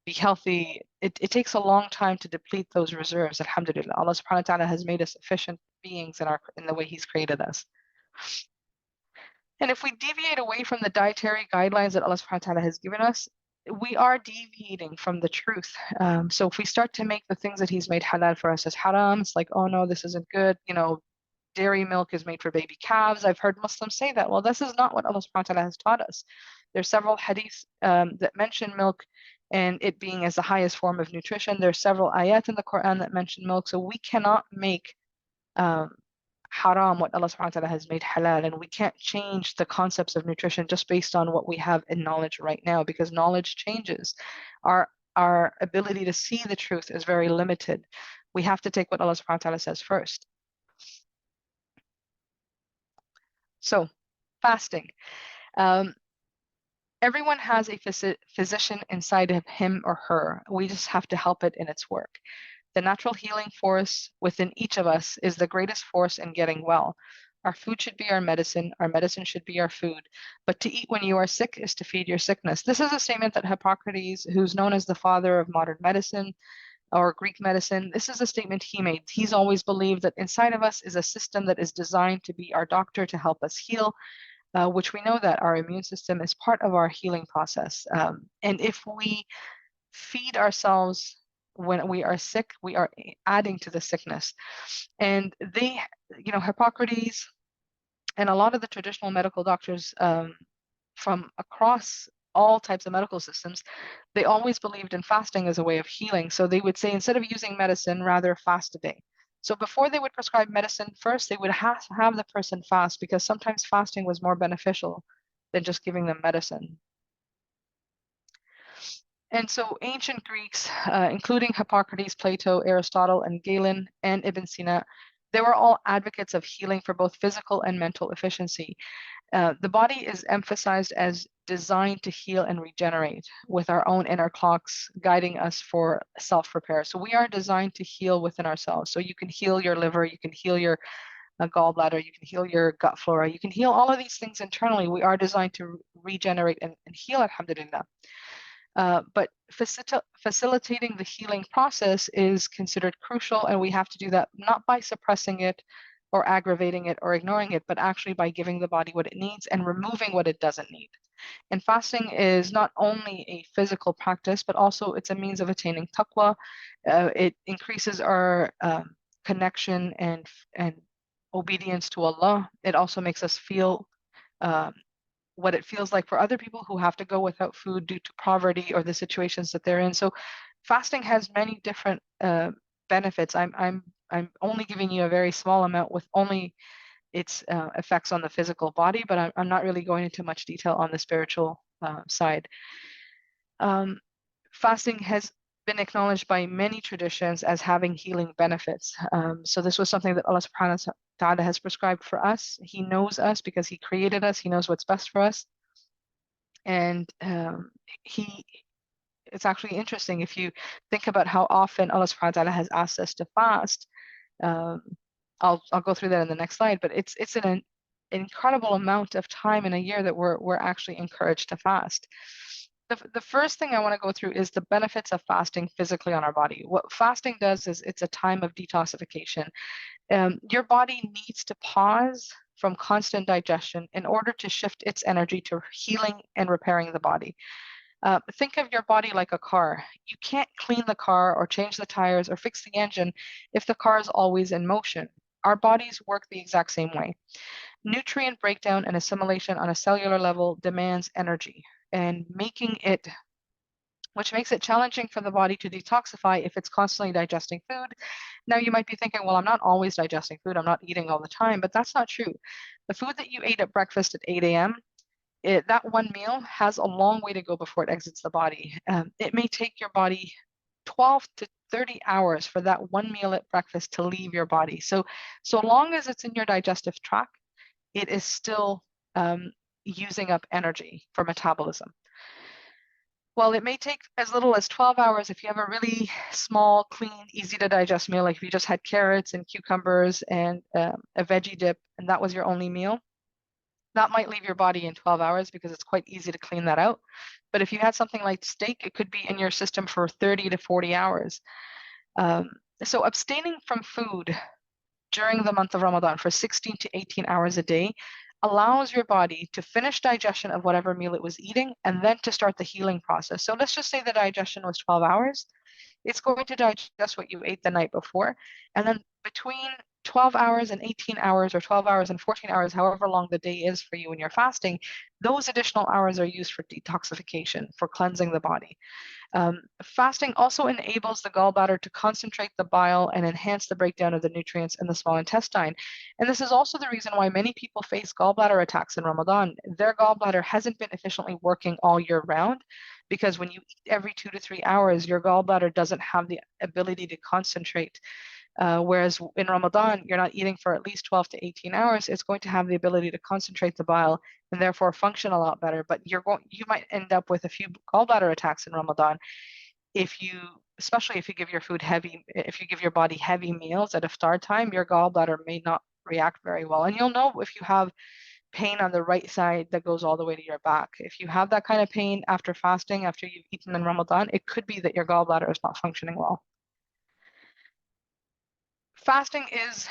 be healthy, it takes a long time to deplete those reserves. Alhamdulillah, Allah subhanahu wa ta'ala has made us efficient beings in the way He's created us. And if we deviate away from the dietary guidelines that Allah subhanahu wa ta'ala has given us, we are deviating from the truth. So if we start to make the things that He's made halal for us as haram, it's like, oh no, this isn't good. Dairy milk is made for baby calves. I've heard Muslims say that. Well, this is not what Allah subhanahu wa ta'ala has taught us. There's several hadiths that mention milk and it being as the highest form of nutrition. There's several ayat in the Quran that mention milk. So we cannot make haram what Allah subhanahu wa ta'ala has made halal, and we can't change the concepts of nutrition just based on what we have in knowledge right now, because knowledge changes. Our ability to see the truth is very limited. We have to take what Allah subhanahu wa ta'ala says first. So, fasting. Everyone has a physician inside of him or her. We just have to help it in its work. The natural healing force within each of us is the greatest force in getting well. Our food should be our medicine should be our food. But to eat when you are sick is to feed your sickness. This is a statement that Hippocrates, who's known as the father of modern medicine or Greek medicine, this is a statement he made. He's always believed that inside of us is a system that is designed to be our doctor to help us heal, which we know that our immune system is part of our healing process. And if we feed ourselves when we are sick, we are adding to the sickness. And Hippocrates and a lot of the traditional medical doctors from across all types of medical systems, they always believed in fasting as a way of healing. So they would say, instead of using medicine, rather fast a day. So before they would prescribe medicine, first they would have the person fast, because sometimes fasting was more beneficial than just giving them medicine. And so ancient Greeks, including Hippocrates, Plato, Aristotle, and Galen, and Ibn Sina, they were all advocates of healing for both physical and mental efficiency. The body is emphasized as designed to heal and regenerate, with our own inner clocks guiding us for self-repair. So we are designed to heal within ourselves. So you can heal your liver, you can heal your gallbladder, you can heal your gut flora, you can heal all of these things internally. We are designed to regenerate and heal, alhamdulillah. But facilitating the healing process is considered crucial, and we have to do that not by suppressing it or aggravating it or ignoring it, but actually by giving the body what it needs and removing what it doesn't need. And fasting is not only a physical practice, but also it's a means of attaining taqwa. It increases our connection and obedience to Allah. It also makes us feel what it feels like for other people who have to go without food due to poverty or the situations that they're in. So fasting has many different benefits. I'm only giving you a very small amount with only its effects on the physical body, but I'm not really going into much detail on the spiritual side. Fasting has been acknowledged by many traditions as having healing benefits. So this was something that Allah subhanahu wa ta'ala has prescribed for us. He knows us because He created us. He knows what's best for us. And it's actually interesting if you think about how often Allah subhanahu wa ta'ala has asked us to fast. I'll go through that in the next slide, but it's an incredible amount of time in a year that we're actually encouraged to fast. The first thing I want to go through is the benefits of fasting physically on our body. What fasting does is it's a time of detoxification. Your body needs to pause from constant digestion in order to shift its energy to healing and repairing the body. Think of your body like a car. You can't clean the car or change the tires or fix the engine if the car is always in motion. Our bodies work the exact same way. Nutrient breakdown and assimilation on a cellular level demands energy, and which makes it challenging for the body to detoxify if it's constantly digesting food. Now you might be thinking, well, I'm not always digesting food, I'm not eating all the time, but that's not true. The food that you ate at breakfast at 8 a.m., that one meal has a long way to go before it exits the body. It may take your body 12 to 30 hours for that one meal at breakfast to leave your body. So long as it's in your digestive tract, it is still using up energy for metabolism. Well, it may take as little as 12 hours if you have a really small, clean, easy to digest meal, like if you just had carrots and cucumbers and a veggie dip, and that was your only meal. that might leave your body in 12 hours because it's quite easy to clean that out. But if you had something like steak, it could be in your system for 30 to 40 hours. So abstaining from food during the month of Ramadan for 16 to 18 hours a day allows your body to finish digestion of whatever meal it was eating and then to start the healing process. So let's just say the digestion was 12 hours. It's going to digest what you ate the night before. And then between 12 hours and 18 hours, or 12 hours and 14 hours, however long the day is for you when you're fasting, those additional hours are used for detoxification, for cleansing the body. Fasting also enables the gallbladder to concentrate the bile and enhance the breakdown of the nutrients in the small intestine. And this is also the reason why many people face gallbladder attacks in Ramadan. Their gallbladder hasn't been efficiently working all year round, because when you eat every 2 to 3 hours, your gallbladder doesn't have the ability to concentrate. Whereas in Ramadan, you're not eating for at least 12 to 18 hours, it's going to have the ability to concentrate the bile and therefore function a lot better. But you might end up with a few gallbladder attacks in Ramadan especially if you give if you give your body heavy meals at iftar time, your gallbladder may not react very well. And you'll know if you have pain on the right side that goes all the way to your back. If you have that kind of pain after fasting, after you've eaten in Ramadan, it could be that your gallbladder is not functioning well. Fasting is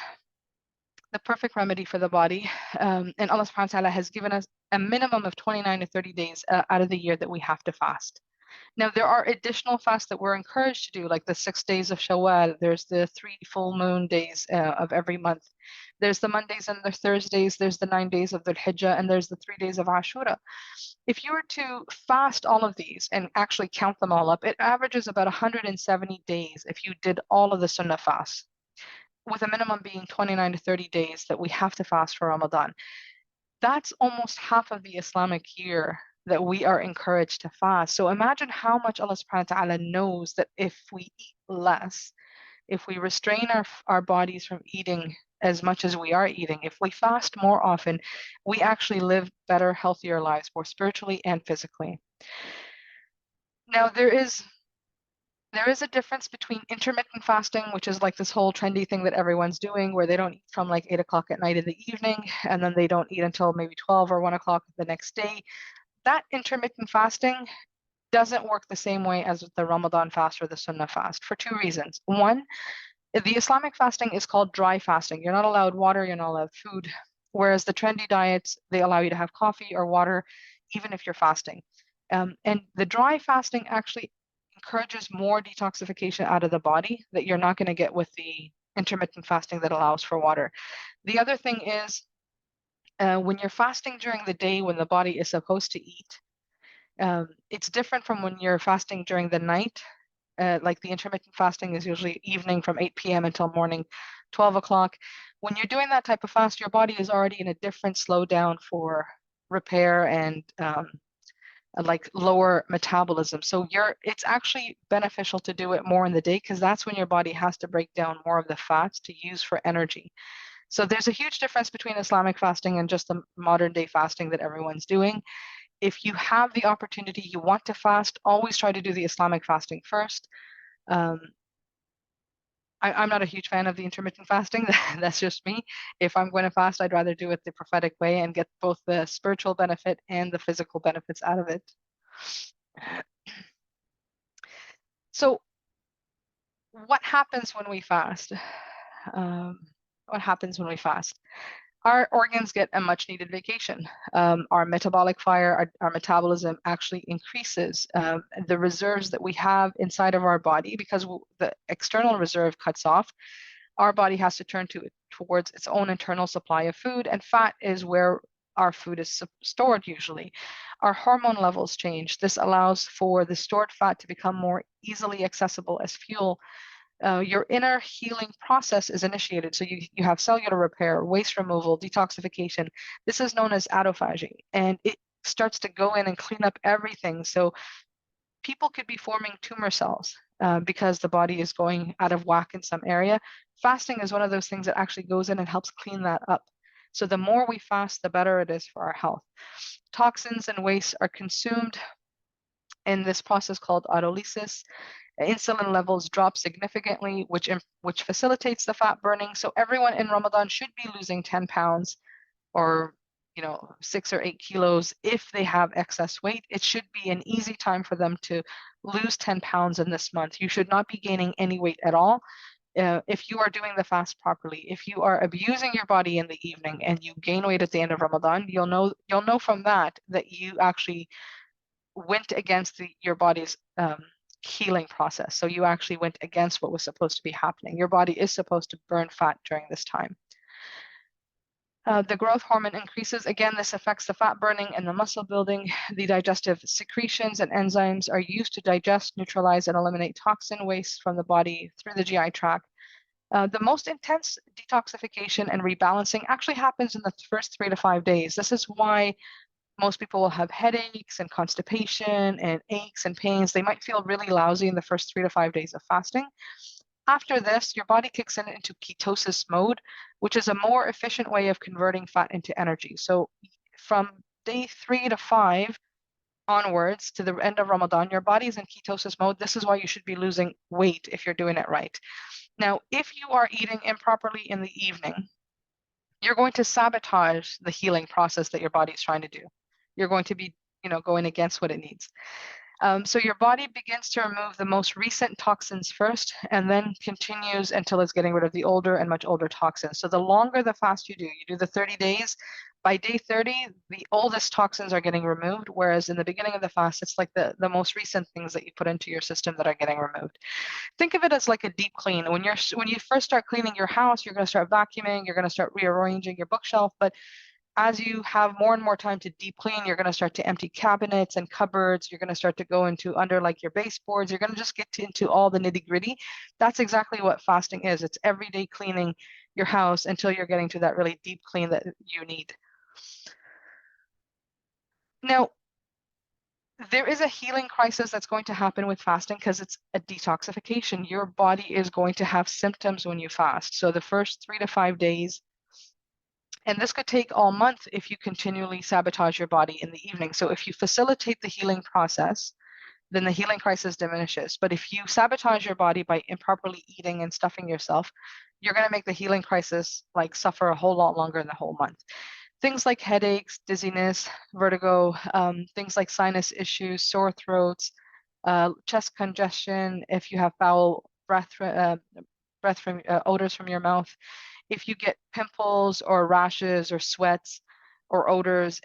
the perfect remedy for the body. And Allah SWT has given us a minimum of 29 to 30 days out of the year that we have to fast. Now, there are additional fasts that we're encouraged to do, like the 6 days of Shawwal. There's the 3 full moon days of every month. There's the Mondays and the Thursdays. There's the 9 days of the Hijjah, and there's the 3 days of Ashura. If you were to fast all of these and actually count them all up, it averages about 170 days if you did all of the Sunnah fasts, with a minimum being 29 to 30 days that we have to fast for Ramadan. That's almost half of the Islamic year that we are encouraged to fast. So imagine how much Allah subhanahu wa ta'ala knows that if we eat less, if we restrain our bodies from eating as much as we are eating, if we fast more often, we actually live better, healthier lives, both spiritually and physically. Now, there is a difference between intermittent fasting, which is like this whole trendy thing that everyone's doing, where they don't eat from like 8 o'clock at night in the evening, and then they don't eat until maybe 12 or 1 o'clock the next day. That intermittent fasting doesn't work the same way as the Ramadan fast or the Sunnah fast for 2 reasons. One, the Islamic fasting is called dry fasting. You're not allowed water, you're not allowed food, whereas the trendy diets, they allow you to have coffee or water even if you're fasting. And the dry fasting actually encourages more detoxification out of the body that you're not going to get with the intermittent fasting that allows for water. The other thing is, when you're fasting during the day when the body is supposed to eat, it's different from when you're fasting during the night. Like the intermittent fasting is usually evening from 8 p.m. until morning 12 o'clock. When you're doing that type of fast, your body is already in a different slowdown for repair and like lower metabolism. So it's actually beneficial to do it more in the day, because that's when your body has to break down more of the fats to use for energy. So there's a huge difference between Islamic fasting and just the modern day fasting that everyone's doing. If you have the opportunity, you want to fast, always try to do the Islamic fasting first. I'm not a huge fan of the intermittent fasting. That's just me. If I'm going to fast, I'd rather do it the prophetic way and get both the spiritual benefit and the physical benefits out of it. So what happens when we fast? What happens when we fast? Our organs get a much needed vacation. Our metabolic fire, our metabolism actually increases. The reserves that we have inside of our body, because the external reserve cuts off, our body has to turn towards its own internal supply of food, and fat is where our food is stored usually. Our hormone levels change. This allows for the stored fat to become more easily accessible as fuel. Your inner healing process is initiated. So you have cellular repair, waste removal, detoxification. This is known as autophagy, and it starts to go in and clean up everything. So people could be forming tumor cells because the body is going out of whack in some area. Fasting is one of those things that actually goes in and helps clean that up. So the more we fast, the better it is for our health. Toxins and waste are consumed in this process called autolysis. Insulin levels drop significantly, which facilitates the fat burning. So everyone in Ramadan should be losing 10 pounds or 6 or 8 kilos. If they have excess weight, it should be an easy time for them to lose 10 pounds in this month. You should not be gaining any weight at all. If you are doing the fast properly. If you are abusing your body in the evening and you gain weight at the end of Ramadan, you'll know from that you actually went against your body's healing process. So you actually went against what was supposed to be happening. Your body is supposed to burn fat during this time. The growth hormone increases. Again, this affects the fat burning and the muscle building. The digestive secretions and enzymes are used to digest, neutralize, and eliminate toxin waste from the body through the GI tract. The most intense detoxification and rebalancing actually happens in the first 3 to 5 days. This is why most people will have headaches and constipation and aches and pains. They might feel really lousy in the first 3 to 5 days of fasting. After this, your body kicks into ketosis mode, which is a more efficient way of converting fat into energy. So from day 3 to 5 onwards to the end of Ramadan, your body is in ketosis mode. This is why you should be losing weight if you're doing it right. Now, if you are eating improperly in the evening, you're going to sabotage the healing process that your body is trying to do. You're going to be, going against what it needs. So your body begins to remove the most recent toxins first, and then continues until it's getting rid of the older and much older toxins. So the longer the fast you do the 30 days, by day 30, the oldest toxins are getting removed, whereas in the beginning of the fast, it's like the most recent things that you put into your system that are getting removed. Think of it as like a deep clean. When you first start cleaning your house, you're going to start vacuuming, you're going to start rearranging your bookshelf, but as you have more and more time to deep clean, you're going to start to empty cabinets and cupboards. You're going to start to go into under like your baseboards. You're going to just get into all the nitty gritty. That's exactly what fasting is. It's everyday cleaning your house until you're getting to that really deep clean that you need. Now, there is a healing crisis that's going to happen with fasting because it's a detoxification. Your body is going to have symptoms when you fast. So the first 3 to 5 days, and this could take all month if you continually sabotage your body in the evening. So if you facilitate the healing process, then the healing crisis diminishes. But if you sabotage your body by improperly eating and stuffing yourself, you're going to make the healing crisis suffer a whole lot longer than the whole month. Things like headaches, dizziness, vertigo, things like sinus issues, sore throats, chest congestion, if you have foul breath from odors from your mouth, if you get pimples or rashes or sweats or odors,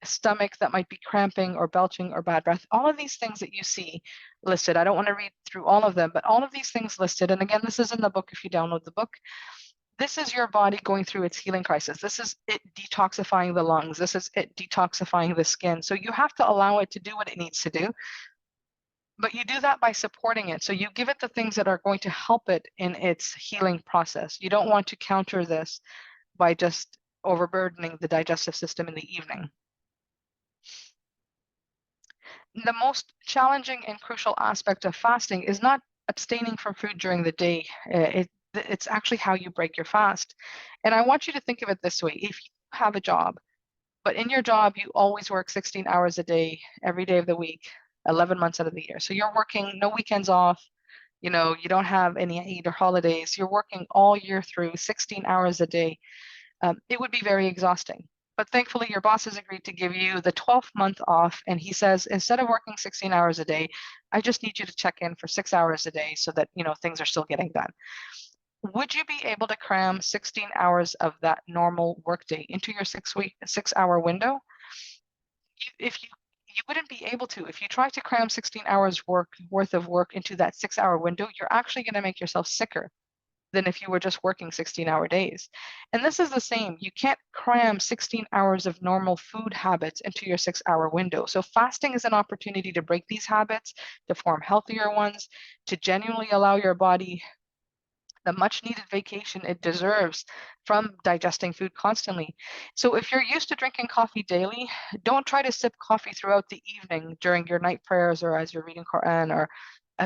stomach that might be cramping or belching or bad breath, all of these things that you see listed. I don't want to read through all of them, but all of these things listed, and again, this is in the book if you download the book. This is your body going through its healing crisis. This is it detoxifying the lungs. This is it detoxifying the skin. So you have to allow it to do what it needs to do. But you do that by supporting it. So you give it the things that are going to help it in its healing process. You don't want to counter this by just overburdening the digestive system in the evening. The most challenging and crucial aspect of fasting is not abstaining from food during the day. It's actually how you break your fast. And I want you to think of it this way. If you have a job, but in your job, you always work 16 hours a day, every day of the week, 11 months out of the year. So you're working no weekends off, you don't have any Eid or holidays. You're working all year through 16 hours a day. It would be very exhausting. But thankfully, your boss has agreed to give you the 12th month off. And he says, instead of working 16 hours a day, I just need you to check in for 6 hours a day so that, things are still getting done. Would you be able to cram 16 hours of that normal workday into your 6-hour window? If you wouldn't be able to. If you try to cram 16 hours worth of work into that 6-hour window, you're actually going to make yourself sicker than if you were just working 16-hour days. And this is the same. You can't cram 16 hours of normal food habits into your 6-hour window. So fasting is an opportunity to break these habits, to form healthier ones, to genuinely allow your body the much needed vacation it deserves from digesting food constantly. So if you're used to drinking coffee daily, don't try to sip coffee throughout the evening during your night prayers or as you're reading Quran, or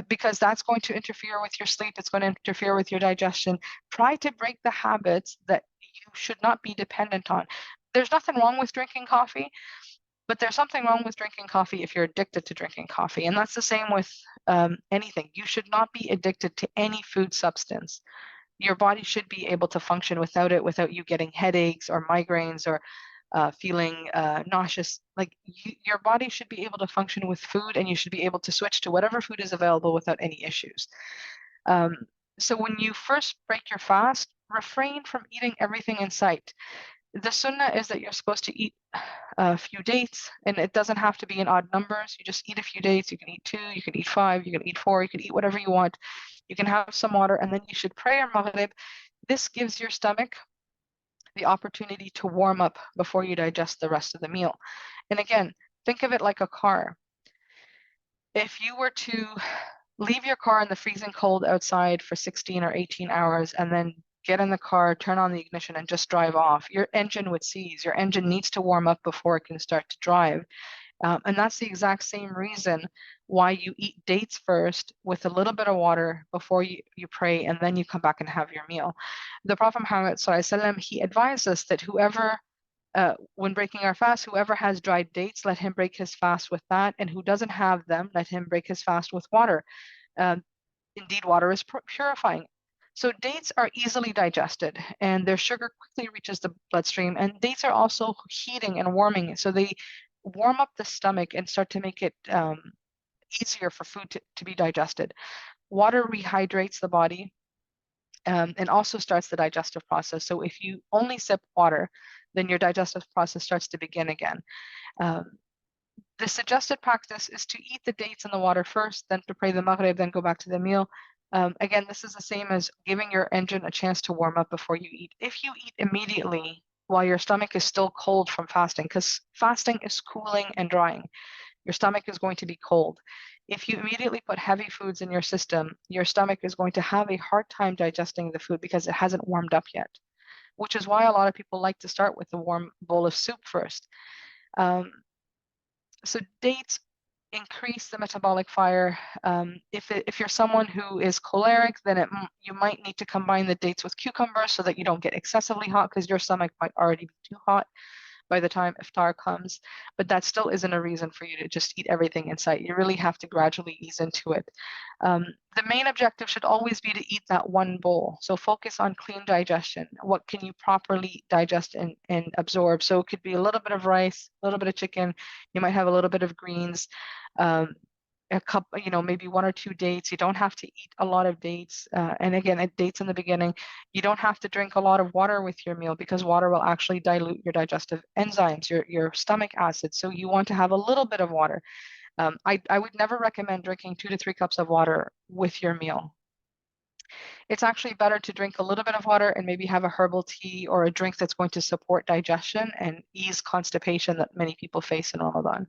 because that's going to interfere with your sleep. It's going to interfere with your digestion. Try to break the habits that you should not be dependent on. There's nothing wrong with drinking coffee, but there's something wrong with drinking coffee if you're addicted to drinking coffee. And that's the same with anything. You should not be addicted to any food substance. Your body should be able to function without it, without you getting headaches or migraines or feeling nauseous. Like your body should be able to function with food, and you should be able to switch to whatever food is available without any issues. So when you first break your fast, refrain from eating everything in sight. The sunnah is that you're supposed to eat a few dates, and it doesn't have to be in odd numbers. You just eat a few dates. You can eat 2, you can eat 5, you can eat 4, you can eat whatever you want. You can have some water, and then you should pray your maghrib. This gives your stomach the opportunity to warm up before you digest the rest of the meal. And again, think of it like a car. If you were to leave your car in the freezing cold outside for 16 or 18 hours and then get in the car, turn on the ignition, and just drive off, your engine would seize. Your engine needs to warm up before it can start to drive. And that's the exact same reason why you eat dates first with a little bit of water before you pray, and then you come back and have your meal. The Prophet Muhammad SAW, he advised us that whoever, when breaking our fast, whoever has dried dates, let him break his fast with that, and who doesn't have them, let him break his fast with water. Indeed, water is purifying. So dates are easily digested, and their sugar quickly reaches the bloodstream, and dates are also heating and warming, so they warm up the stomach and start to make it easier for food to be digested. Water rehydrates the body and also starts the digestive process. So if you only sip water, then your digestive process starts to begin again. The suggested practice is to eat the dates and the water first, then to pray the maghrib, then go back to the meal. Again, this is the same as giving your engine a chance to warm up before you eat. If you eat immediately while your stomach is still cold from fasting, because fasting is cooling and drying, your stomach is going to be cold. If you immediately put heavy foods in your system, your stomach is going to have a hard time digesting the food because it hasn't warmed up yet, which is why a lot of people like to start with a warm bowl of soup first. So dates increase the metabolic fire. If you're someone who is choleric, then you might need to combine the dates with cucumbers so that you don't get excessively hot, because your stomach might already be too hot by the time iftar comes. But that still isn't a reason for you to just eat everything in sight. You really have to gradually ease into it. The main objective should always be to eat that one bowl. So focus on clean digestion. What can you properly digest and absorb? So it could be a little bit of rice, a little bit of chicken. You might have a little bit of greens, a cup, maybe 1 or 2 dates. You don't have to eat a lot of dates. And again, dates in the beginning. You don't have to drink a lot of water with your meal, because water will actually dilute your digestive enzymes, your stomach acid. So you want to have a little bit of water. I would never recommend drinking 2 to 3 cups of water with your meal. It's actually better to drink a little bit of water and maybe have a herbal tea or a drink that's going to support digestion and ease constipation that many people face in Ramadan.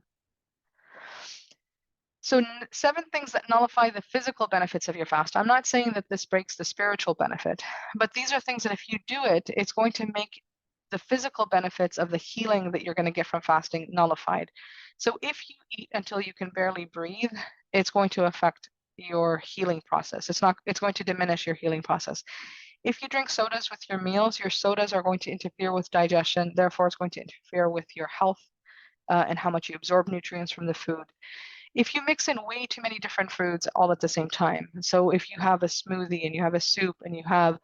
So 7 things that nullify the physical benefits of your fast. I'm not saying that this breaks the spiritual benefit, but these are things that if you do it, it's going to make the physical benefits of the healing that you're going to get from fasting nullified. So if you eat until you can barely breathe, it's going to affect your healing process. It's going to diminish your healing process. If you drink sodas with your meals, your sodas are going to interfere with digestion. Therefore, it's going to interfere with your health and how much you absorb nutrients from the food. If you mix in way too many different foods all at the same time, so if you have a smoothie and you have a soup and you have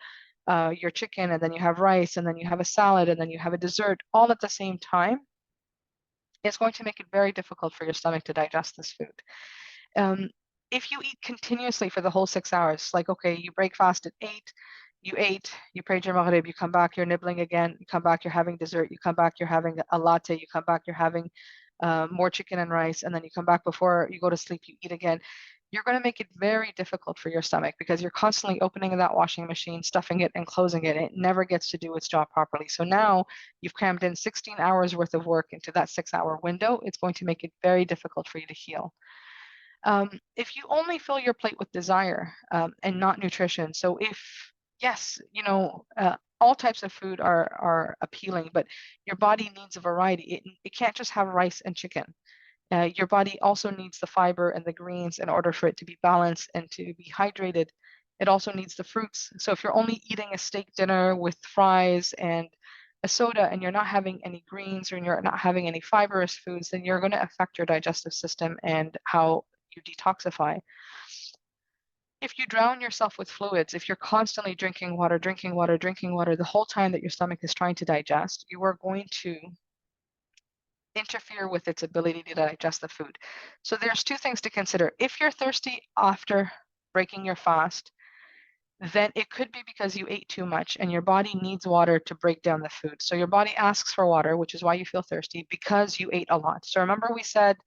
your chicken and then you have rice and then you have a salad and then you have a dessert all at the same time, it's going to make it very difficult for your stomach to digest this food. If you eat continuously for the whole 6 hours, like, okay, you break fast at 8, you ate, you prayed your maghrib, you come back, you're nibbling again, you come back, you're having dessert, you come back, you're having a latte, you come back, you're having more chicken and rice, and then you come back before you go to sleep, you eat again. You're going to make it very difficult for your stomach because you're constantly opening that washing machine, stuffing it and closing it. It never gets to do its job properly. So now you've crammed in 16 hours worth of work into that 6-hour window. It's going to make it very difficult for you to heal. If you only fill your plate with desire and not nutrition, so yes, all types of food are appealing, but your body needs a variety. It can't just have rice and chicken. Your body also needs the fiber and the greens in order for it to be balanced and to be hydrated. It also needs the fruits. So if you're only eating a steak dinner with fries and a soda and you're not having any greens or you're not having any fibrous foods, then you're going to affect your digestive system and how you detoxify. If you drown yourself with fluids, if you're constantly drinking water the whole time that your stomach is trying to digest, you are going to interfere with its ability to digest the food. So there's two things to consider. If you're thirsty after breaking your fast, then it could be because you ate too much and your body needs water to break down the food. So your body asks for water, which is why you feel thirsty, because you ate a lot. So remember we said,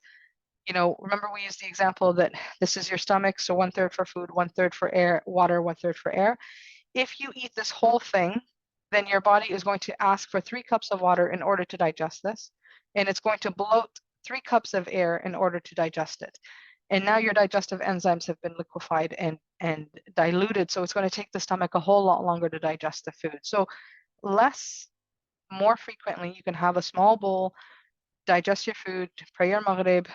remember we used the example that this is your stomach, so 1/3 for food, 1/3 for air, water, 1/3 for air. If you eat this whole thing, then your body is going to ask for 3 cups of water in order to digest this, and it's going to bloat 3 cups of air in order to digest it. And now your digestive enzymes have been liquefied and diluted, so it's going to take the stomach a whole lot longer to digest the food. So more frequently, you can have a small bowl, digest your food, pray your maghrib,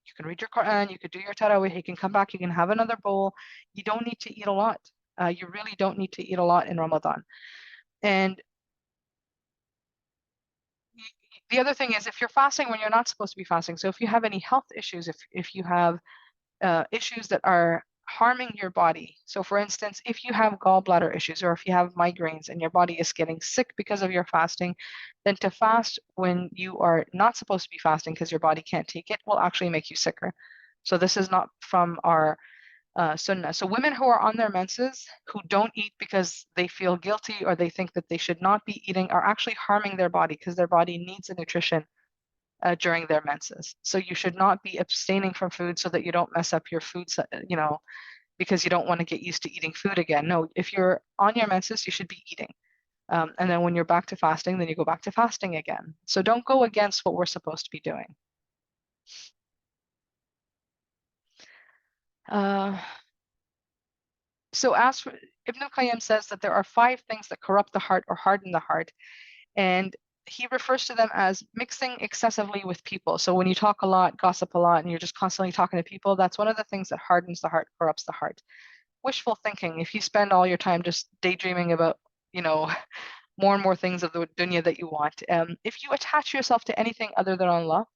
you can read your Quran, you could do your tarawih, you can come back, you can have another bowl. You don't need to eat a lot. You really don't need to eat a lot in Ramadan. And the other thing is, if you're fasting when you're not supposed to be fasting, so if you have any health issues, if you have issues that are harming your body, so for instance, if you have gallbladder issues or if you have migraines and your body is getting sick because of your fasting, then to fast when you are not supposed to be fasting because your body can't take it will actually make you sicker. So this is not from our sunnah. So women who are on their menses, who don't eat because they feel guilty or they think that they should not be eating, are actually harming their body because their body needs the nutrition during their menses. So you should not be abstaining from food so that you don't mess up your food, because you don't want to get used to eating food again. No, if you're on your menses, you should be eating. And then when you're back to fasting, then you go back to fasting again. So don't go against what we're supposed to be doing. So as for, Ibn al-Qayyim says that there are 5 things that corrupt the heart or harden the heart. And he refers to them as mixing excessively with people. So when you talk a lot, gossip a lot, and you're just constantly talking to people, that's one of the things that hardens the heart, corrupts the heart. Wishful thinking, if you spend all your time just daydreaming about, more and more things of the dunya that you want. If you attach yourself to anything other than Allah,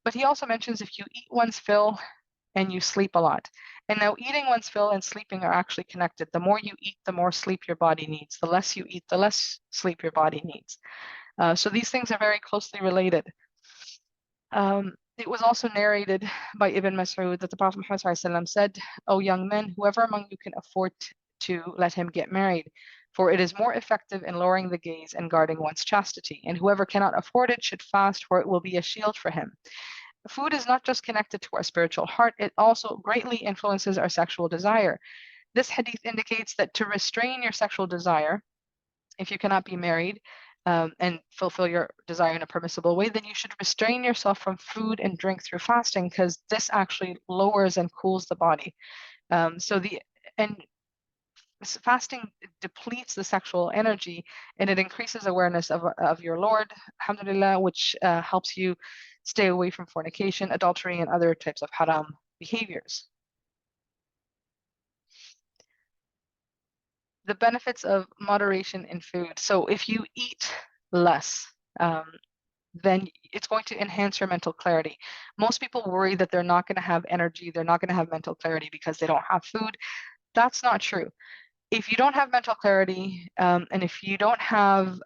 but he also mentions if you eat one's fill and you sleep a lot. And now eating one's fill and sleeping are actually connected. The more you eat, the more sleep your body needs. The less you eat, the less sleep your body needs. So these things are very closely related. It was also narrated by Ibn Mas'ud that the Prophet Muhammad ﷺ said, "O young men, whoever among you can afford to let him get married, for it is more effective in lowering the gaze and guarding one's chastity. And whoever cannot afford it should fast, for it will be a shield for him." Food is not just connected to our spiritual heart, it also greatly influences our sexual desire. This hadith indicates that to restrain your sexual desire, if you cannot be married and fulfill your desire in a permissible way, then you should restrain yourself from food and drink through fasting, because this actually lowers and cools the body. Fasting depletes the sexual energy and it increases awareness of your Lord, alhamdulillah, which helps you stay away from fornication, adultery, and other types of haram behaviors. The benefits of moderation in food. So if you eat less, then it's going to enhance your mental clarity. Most people worry that they're not going to have energy, they're not going to have mental clarity because they don't have food. That's not true. If you don't have mental clarity and if you don't have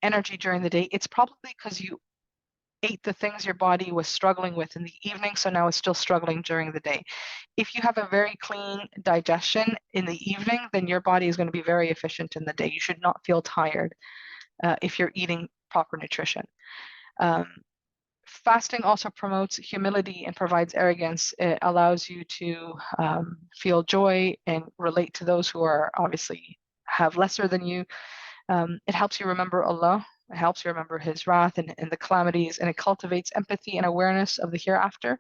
energy during the day, it's probably because you ate the things your body was struggling with in the evening, so now it's still struggling during the day. If you have a very clean digestion in the evening, then your body is going to be very efficient in the day. You should not feel tired if you're eating proper nutrition. Fasting also promotes humility and provides arrogance. It allows you to feel joy and relate to those who are obviously have lesser than you. It helps you remember Allah. It helps you remember His wrath and the calamities, and it cultivates empathy and awareness of the hereafter.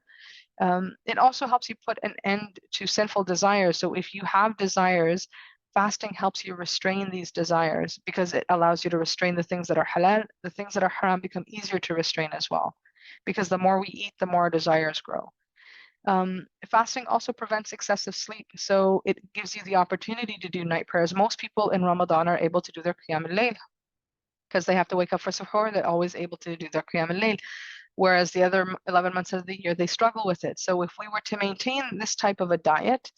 It also helps you put an end to sinful desires. So if you have desires, fasting helps you restrain these desires because it allows you to restrain the things that are halal. The things that are haram become easier to restrain as well, because the more we eat, the more our desires grow. Fasting also prevents excessive sleep. So it gives you the opportunity to do night prayers. Most people in Ramadan are able to do their Qiyam al-Layl because they have to wake up for suhoor. They're always able to do their Qiyam al-Layl. Whereas the other 11 months of the year, they struggle with it. So if we were to maintain this type of a diet,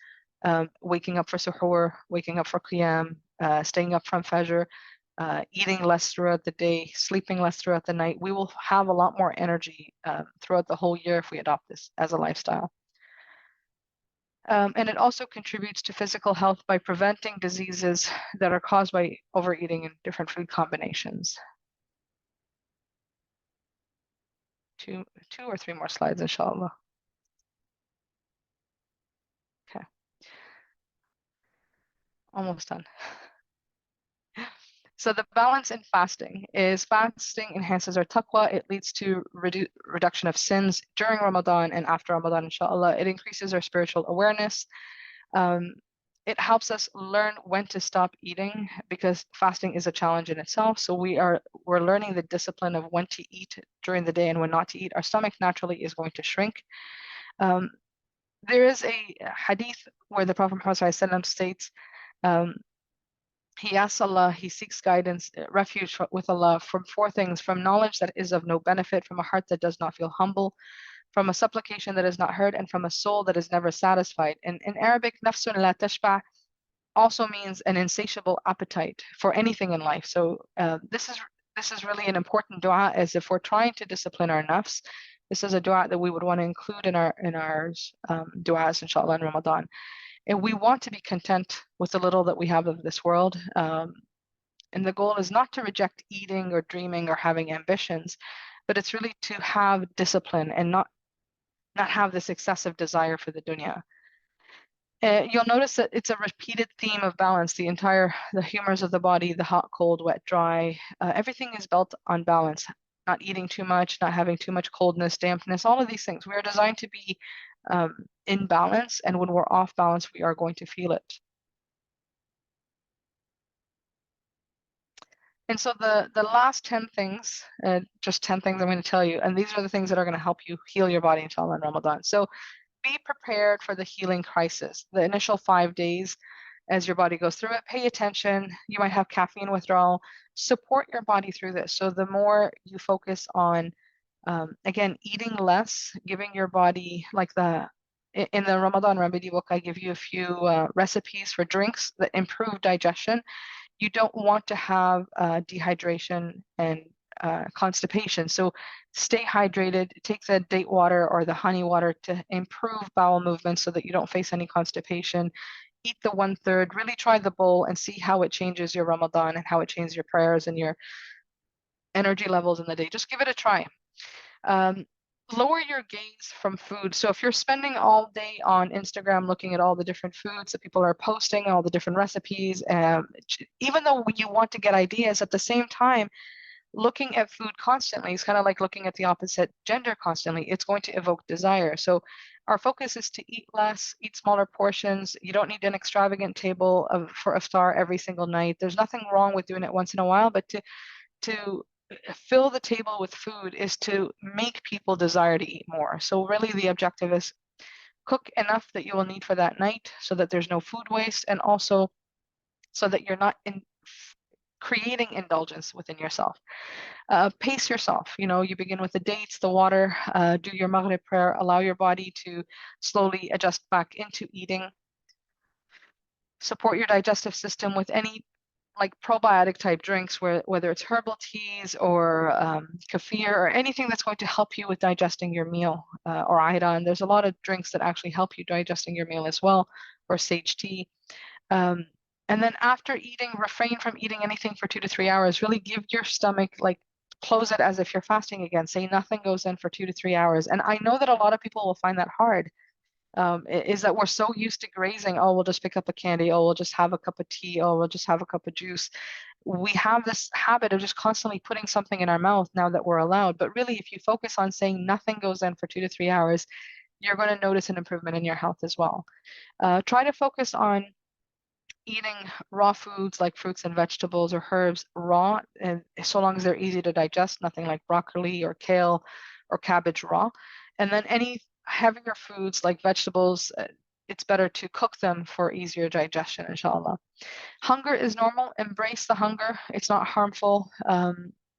waking up for suhoor, waking up for Qiyam, staying up from Fajr, eating less throughout the day, sleeping less throughout the night, we will have a lot more energy throughout the whole year if we adopt this as a lifestyle. And it also contributes to physical health by preventing diseases that are caused by overeating in different food combinations. Two or three more slides, inshallah. Okay. Almost done. So the balance in fasting is fasting enhances our taqwa. It leads to reduction of sins during Ramadan and after Ramadan, inshallah. It increases our spiritual awareness. It helps us learn when to stop eating, because fasting is a challenge in itself. So we're learning the discipline of when to eat during the day and when not to eat. Our stomach naturally is going to shrink. There is a hadith where the Prophet Muhammad ﷺ states, he asks Allah, he seeks guidance, refuge with Allah from four things: from knowledge that is of no benefit, from a heart that does not feel humble, from a supplication that is not heard, and from a soul that is never satisfied. And in Arabic, nafsun la tashba also means an insatiable appetite for anything in life. So this is really an important dua, as if we're trying to discipline our nafs. This is a dua that we would want to include in our duas, inshallah, in Ramadan. And we want to be content with the little that we have of this world. And the goal is not to reject eating or dreaming or having ambitions, but it's really to have discipline and not have this excessive desire for the dunya. You'll notice that it's a repeated theme of balance. The humors of the body, the hot, cold, wet, dry, everything is built on balance. Not eating too much, not having too much coldness, dampness, all of these things. We are designed to be in balance, and when we're off balance, we are going to feel it. And so the last 10 things, just 10 things I'm going to tell you, and these are the things that are going to help you heal your body, inshallah, in Ramadan. So be prepared for the healing crisis. The initial 5 days, as your body goes through it, pay attention. You might have caffeine withdrawal. Support your body through this. So the more you focus on, again, eating less, giving your body, like in the Ramadan remedy book, I give you a few recipes for drinks that improve digestion. You don't want to have dehydration and constipation. So stay hydrated, take the date water or the honey water to improve bowel movement so that you don't face any constipation. Eat the 1/3, really try the bowl and see how it changes your Ramadan and how it changes your prayers and your energy levels in the day. Just give it a try. Lower your gaze from food. So if you're spending all day on Instagram looking at all the different foods that people are posting, all the different recipes, even though you want to get ideas, at the same time, looking at food constantly is kind of like looking at the opposite gender constantly. It's going to evoke desire. So our focus is to eat less, eat smaller portions. You don't need an extravagant table for iftar every single night. There's nothing wrong with doing it once in a while, but to fill the table with food is to make people desire to eat more. So really the objective is cook enough that you will need for that night so that there's no food waste, and also so that you're not creating indulgence within yourself. Pace yourself. You begin with the dates, the water, do your Maghrib prayer, allow your body to slowly adjust back into eating. Support your digestive system with any like probiotic type drinks, whether it's herbal teas or kefir or anything that's going to help you with digesting your meal, or Aiman. There's a lot of drinks that actually help you digesting your meal as well, or sage tea. And then after eating, refrain from eating anything for 2 to 3 hours. Really give your stomach, like close it as if you're fasting again. Say nothing goes in for 2 to 3 hours. And I know that a lot of people will find that hard. Is that we're so used to grazing. Oh, we'll just pick up a candy. Oh, we'll just have a cup of tea. Oh, we'll just have a cup of juice. We have this habit of just constantly putting something in our mouth now that we're allowed. But really, if you focus on saying nothing goes in for 2 to 3 hours, you're going to notice an improvement in your health as well. Try to focus on eating raw foods like fruits and vegetables or herbs raw, and so long as they're easy to digest, nothing like broccoli or kale or cabbage raw. And then any heavier foods like vegetables, it's better to cook them for easier digestion, inshallah. Hunger is normal. Embrace the hunger. It's not harmful.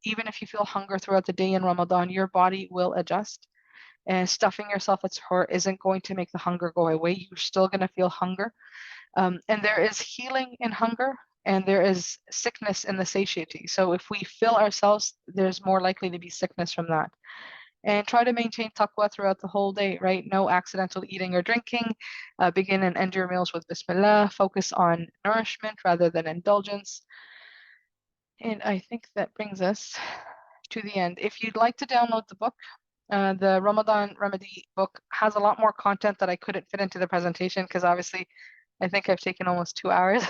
Even if you feel hunger throughout the day in Ramadan, your body will adjust. And stuffing yourself at suhoor isn't going to make the hunger go away. You're still going to feel hunger. And there is healing in hunger, and there is sickness in the satiety. So if we fill ourselves, there's more likely to be sickness from that. And try to maintain taqwa throughout the whole day, right? No accidental eating or drinking. Begin and end your meals with Bismillah. Focus on nourishment rather than indulgence. And I think that brings us to the end. If you'd like to download the book, the Ramadan Remedy book has a lot more content that I couldn't fit into the presentation because obviously I think I've taken almost 2 hours.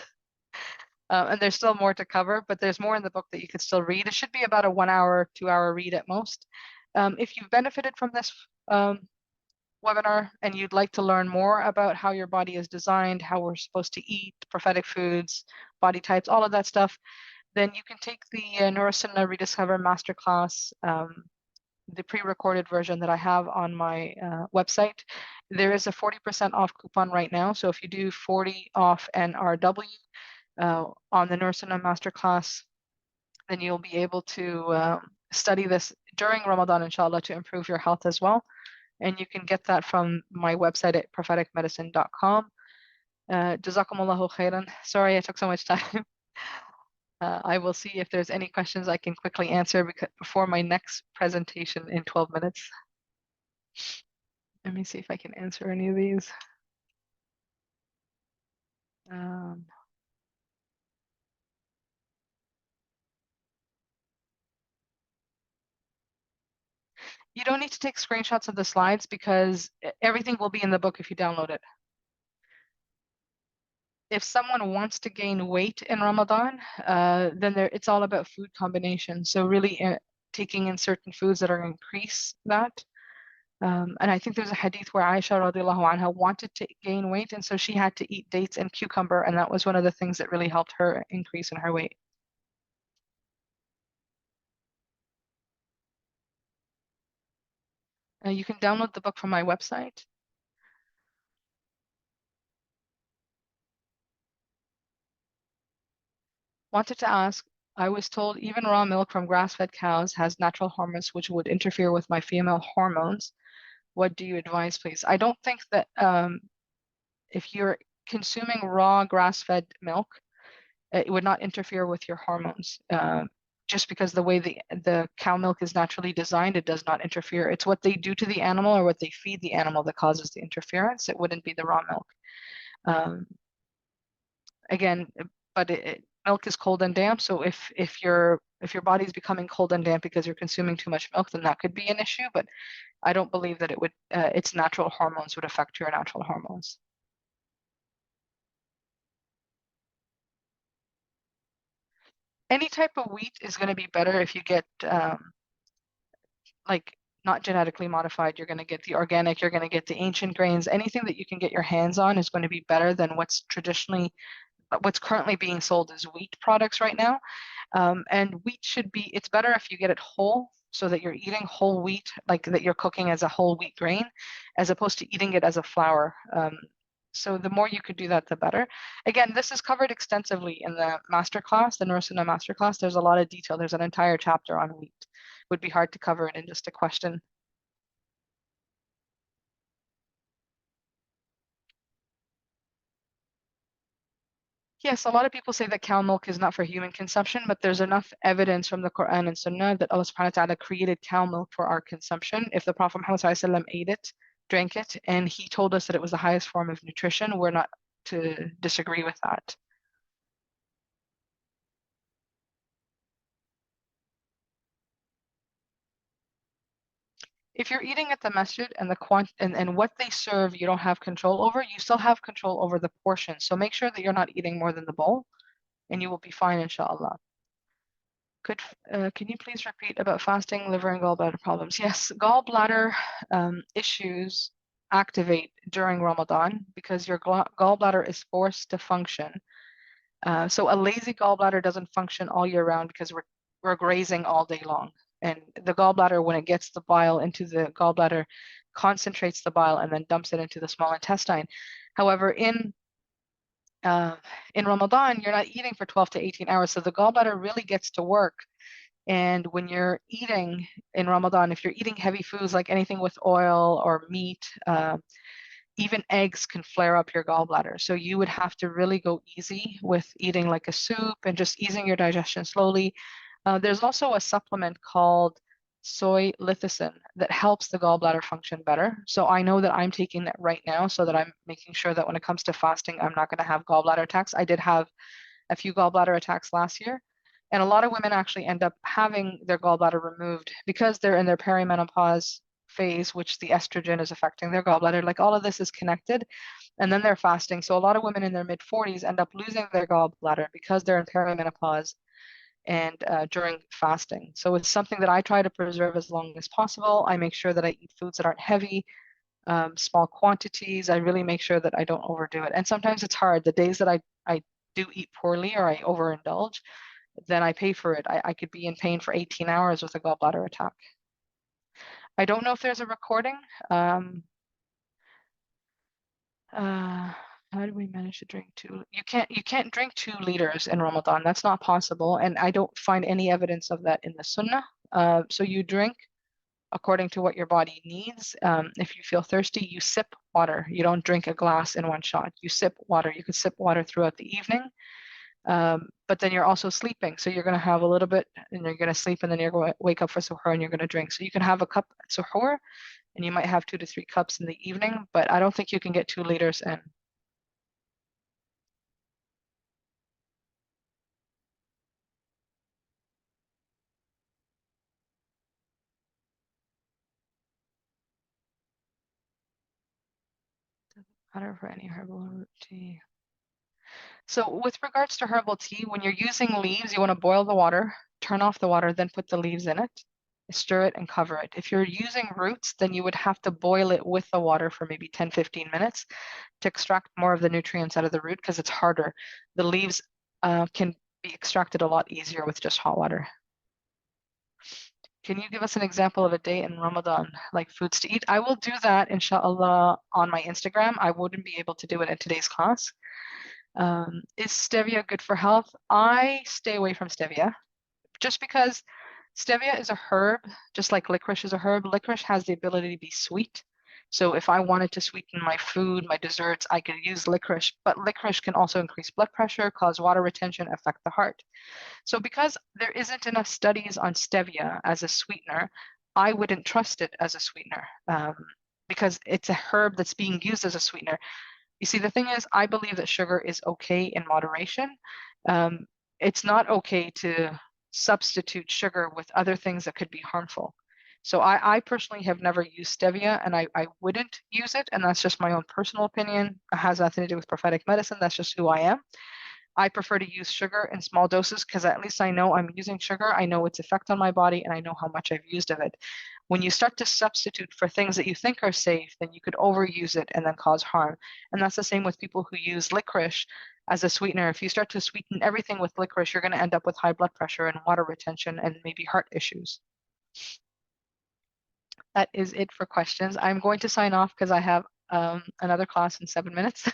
And there's still more to cover, but there's more in the book that you could still read. It should be about a 1 hour, 2 hour read at most. If you've benefited from this webinar and you'd like to learn more about how your body is designed, how we're supposed to eat, prophetic foods, body types, all of that stuff, then you can take the Nurasunna Rediscover Masterclass, the pre-recorded version that I have on my website. There is a 40% off coupon right now. So if you do 40 off NRW on the Nurasunna Masterclass, then you'll be able to study this during Ramadan, inshallah, to improve your health as well. And you can get that from my website at propheticmedicine.com. Jazakumullahu khairan. Sorry I took so much time. I will see if there's any questions I can quickly answer before my next presentation in 12 minutes. Let me see if I can answer any of these. You don't need to take screenshots of the slides because everything will be in the book if you download it. If someone wants to gain weight in Ramadan, then it's all about food combination. So really taking in certain foods that are going to increase that. And I think there's a hadith where Aisha radiallahu anha wanted to gain weight, and so she had to eat dates and cucumber, and that was one of the things that really helped her increase in her weight. You can download the book from my website. Wanted to ask, I was told even raw milk from grass-fed cows has natural hormones which would interfere with my female hormones. What do you advise, please? I don't think that if you're consuming raw grass-fed milk, it would not interfere with your hormones. Just because the way the cow milk is naturally designed, it does not interfere. It's what they do to the animal or what they feed the animal that causes the interference. It wouldn't be the raw milk. Again, but milk is cold and damp. So if your body is becoming cold and damp because you're consuming too much milk, then that could be an issue. But I don't believe that it would. Its natural hormones would affect your natural hormones. Any type of wheat is going to be better if you get like not genetically modified. You're going to get the organic. You're going to get the ancient grains. Anything that you can get your hands on is going to be better than what's currently being sold as wheat products right now. And wheat it's better if you get it whole so that you're eating whole wheat, like that you're cooking as a whole wheat grain, as opposed to eating it as a flour. So the more you could do that, the better. Again, this is covered extensively in the masterclass, the Nurasunna masterclass. There's a lot of detail. There's an entire chapter on wheat. It would be hard to cover it in just a question. Yes, a lot of people say that cow milk is not for human consumption, but there's enough evidence from the Quran and Sunnah that Allah SWT created cow milk for our consumption. If the Prophet Muhammad SAW ate it, drank it, and he told us that it was the highest form of nutrition, we're not to disagree with that. If you're eating at the masjid and and what they serve you don't have control over, you still have control over the portion. So make sure that you're not eating more than the bowl, and you will be fine, inshallah. Can you please repeat about fasting, liver, and gallbladder problems? Yes, gallbladder issues activate during Ramadan because your gallbladder is forced to function. So a lazy gallbladder doesn't function all year round because we're grazing all day long. And the gallbladder, when it gets the bile into the gallbladder, concentrates the bile and then dumps it into the small intestine. However, in Ramadan, you're not eating for 12 to 18 hours, so the gallbladder really gets to work. And when you're eating in Ramadan, if you're eating heavy foods like anything with oil or meat, even eggs can flare up your gallbladder. So you would have to really go easy with eating like a soup and just easing your digestion slowly. There's also a supplement called soy lecithin that helps the gallbladder function better. So I know that I'm taking that right now so that I'm making sure that when it comes to fasting, I'm not going to have gallbladder attacks. I did have a few gallbladder attacks last year. And a lot of women actually end up having their gallbladder removed because they're in their perimenopause phase, which the estrogen is affecting their gallbladder. Like all of this is connected. And then they're fasting. So a lot of women in their mid 40s end up losing their gallbladder because they're in perimenopause and during fasting. So it's something that I try to preserve as long as possible. I make sure that I eat foods that aren't heavy, small quantities. I really make sure that I don't overdo it. And sometimes it's hard. The days that I do eat poorly or I overindulge, then I pay for it. I could be in pain for 18 hours with a gallbladder attack. I don't know if there's a recording. How do we manage to drink two? You can't drink 2 liters in Ramadan. That's not possible. And I don't find any evidence of that in the Sunnah. So you drink according to what your body needs. If you feel thirsty, you sip water. You don't drink a glass in one shot. You sip water. You could sip water throughout the evening. But then you're also sleeping. So you're going to have a little bit and you're going to sleep and then you're going to wake up for suhoor and you're going to drink. So you can have a cup at suhoor and you might have 2 to 3 cups in the evening, but I don't think you can get 2 liters in. Matter for any herbal tea. So with regards to herbal tea, when you're using leaves, you want to boil the water, turn off the water, then put the leaves in it, stir it and cover it. If you're using roots, then you would have to boil it with the water for maybe 10, 15 minutes to extract more of the nutrients out of the root because it's harder. The leaves can be extracted a lot easier with just hot water. Can you give us an example of a day in Ramadan, like foods to eat? I will do that, inshallah, on my Instagram. I wouldn't be able to do it in today's class. Is stevia good for health? I stay away from stevia just because stevia is a herb, just like licorice is a herb. Licorice has the ability to be sweet. So if I wanted to sweeten my food, my desserts, I could use licorice, but licorice can also increase blood pressure, cause water retention, affect the heart. So because there isn't enough studies on stevia as a sweetener, I wouldn't trust it as a sweetener because it's a herb that's being used as a sweetener. You see, the thing is, I believe that sugar is okay in moderation. It's not okay to substitute sugar with other things that could be harmful. So I personally have never used stevia and I wouldn't use it. And that's just my own personal opinion. It has nothing to do with prophetic medicine. That's just who I am. I prefer to use sugar in small doses because at least I know I'm using sugar. I know its effect on my body and I know how much I've used of it. When you start to substitute for things that you think are safe, then you could overuse it and then cause harm. And that's the same with people who use licorice as a sweetener. If you start to sweeten everything with licorice, you're going to end up with high blood pressure and water retention and maybe heart issues. That is it for questions. I'm going to sign off because I have another class in 7 minutes.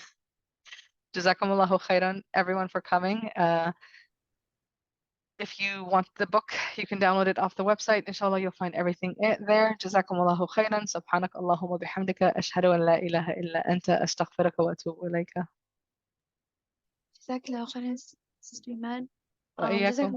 Jazakumullahu khairan, everyone, for coming. If you want the book, you can download it off the website. Inshallah, you'll find everything there. Jazakumullahu khairan. Subhanak Allahumma bihamdika. Ashhadu an la ilaha illa anta. Astaghfiruka wa atubu ilayka. جزاك الله خيرا Sister Iman. Wa iyyakum.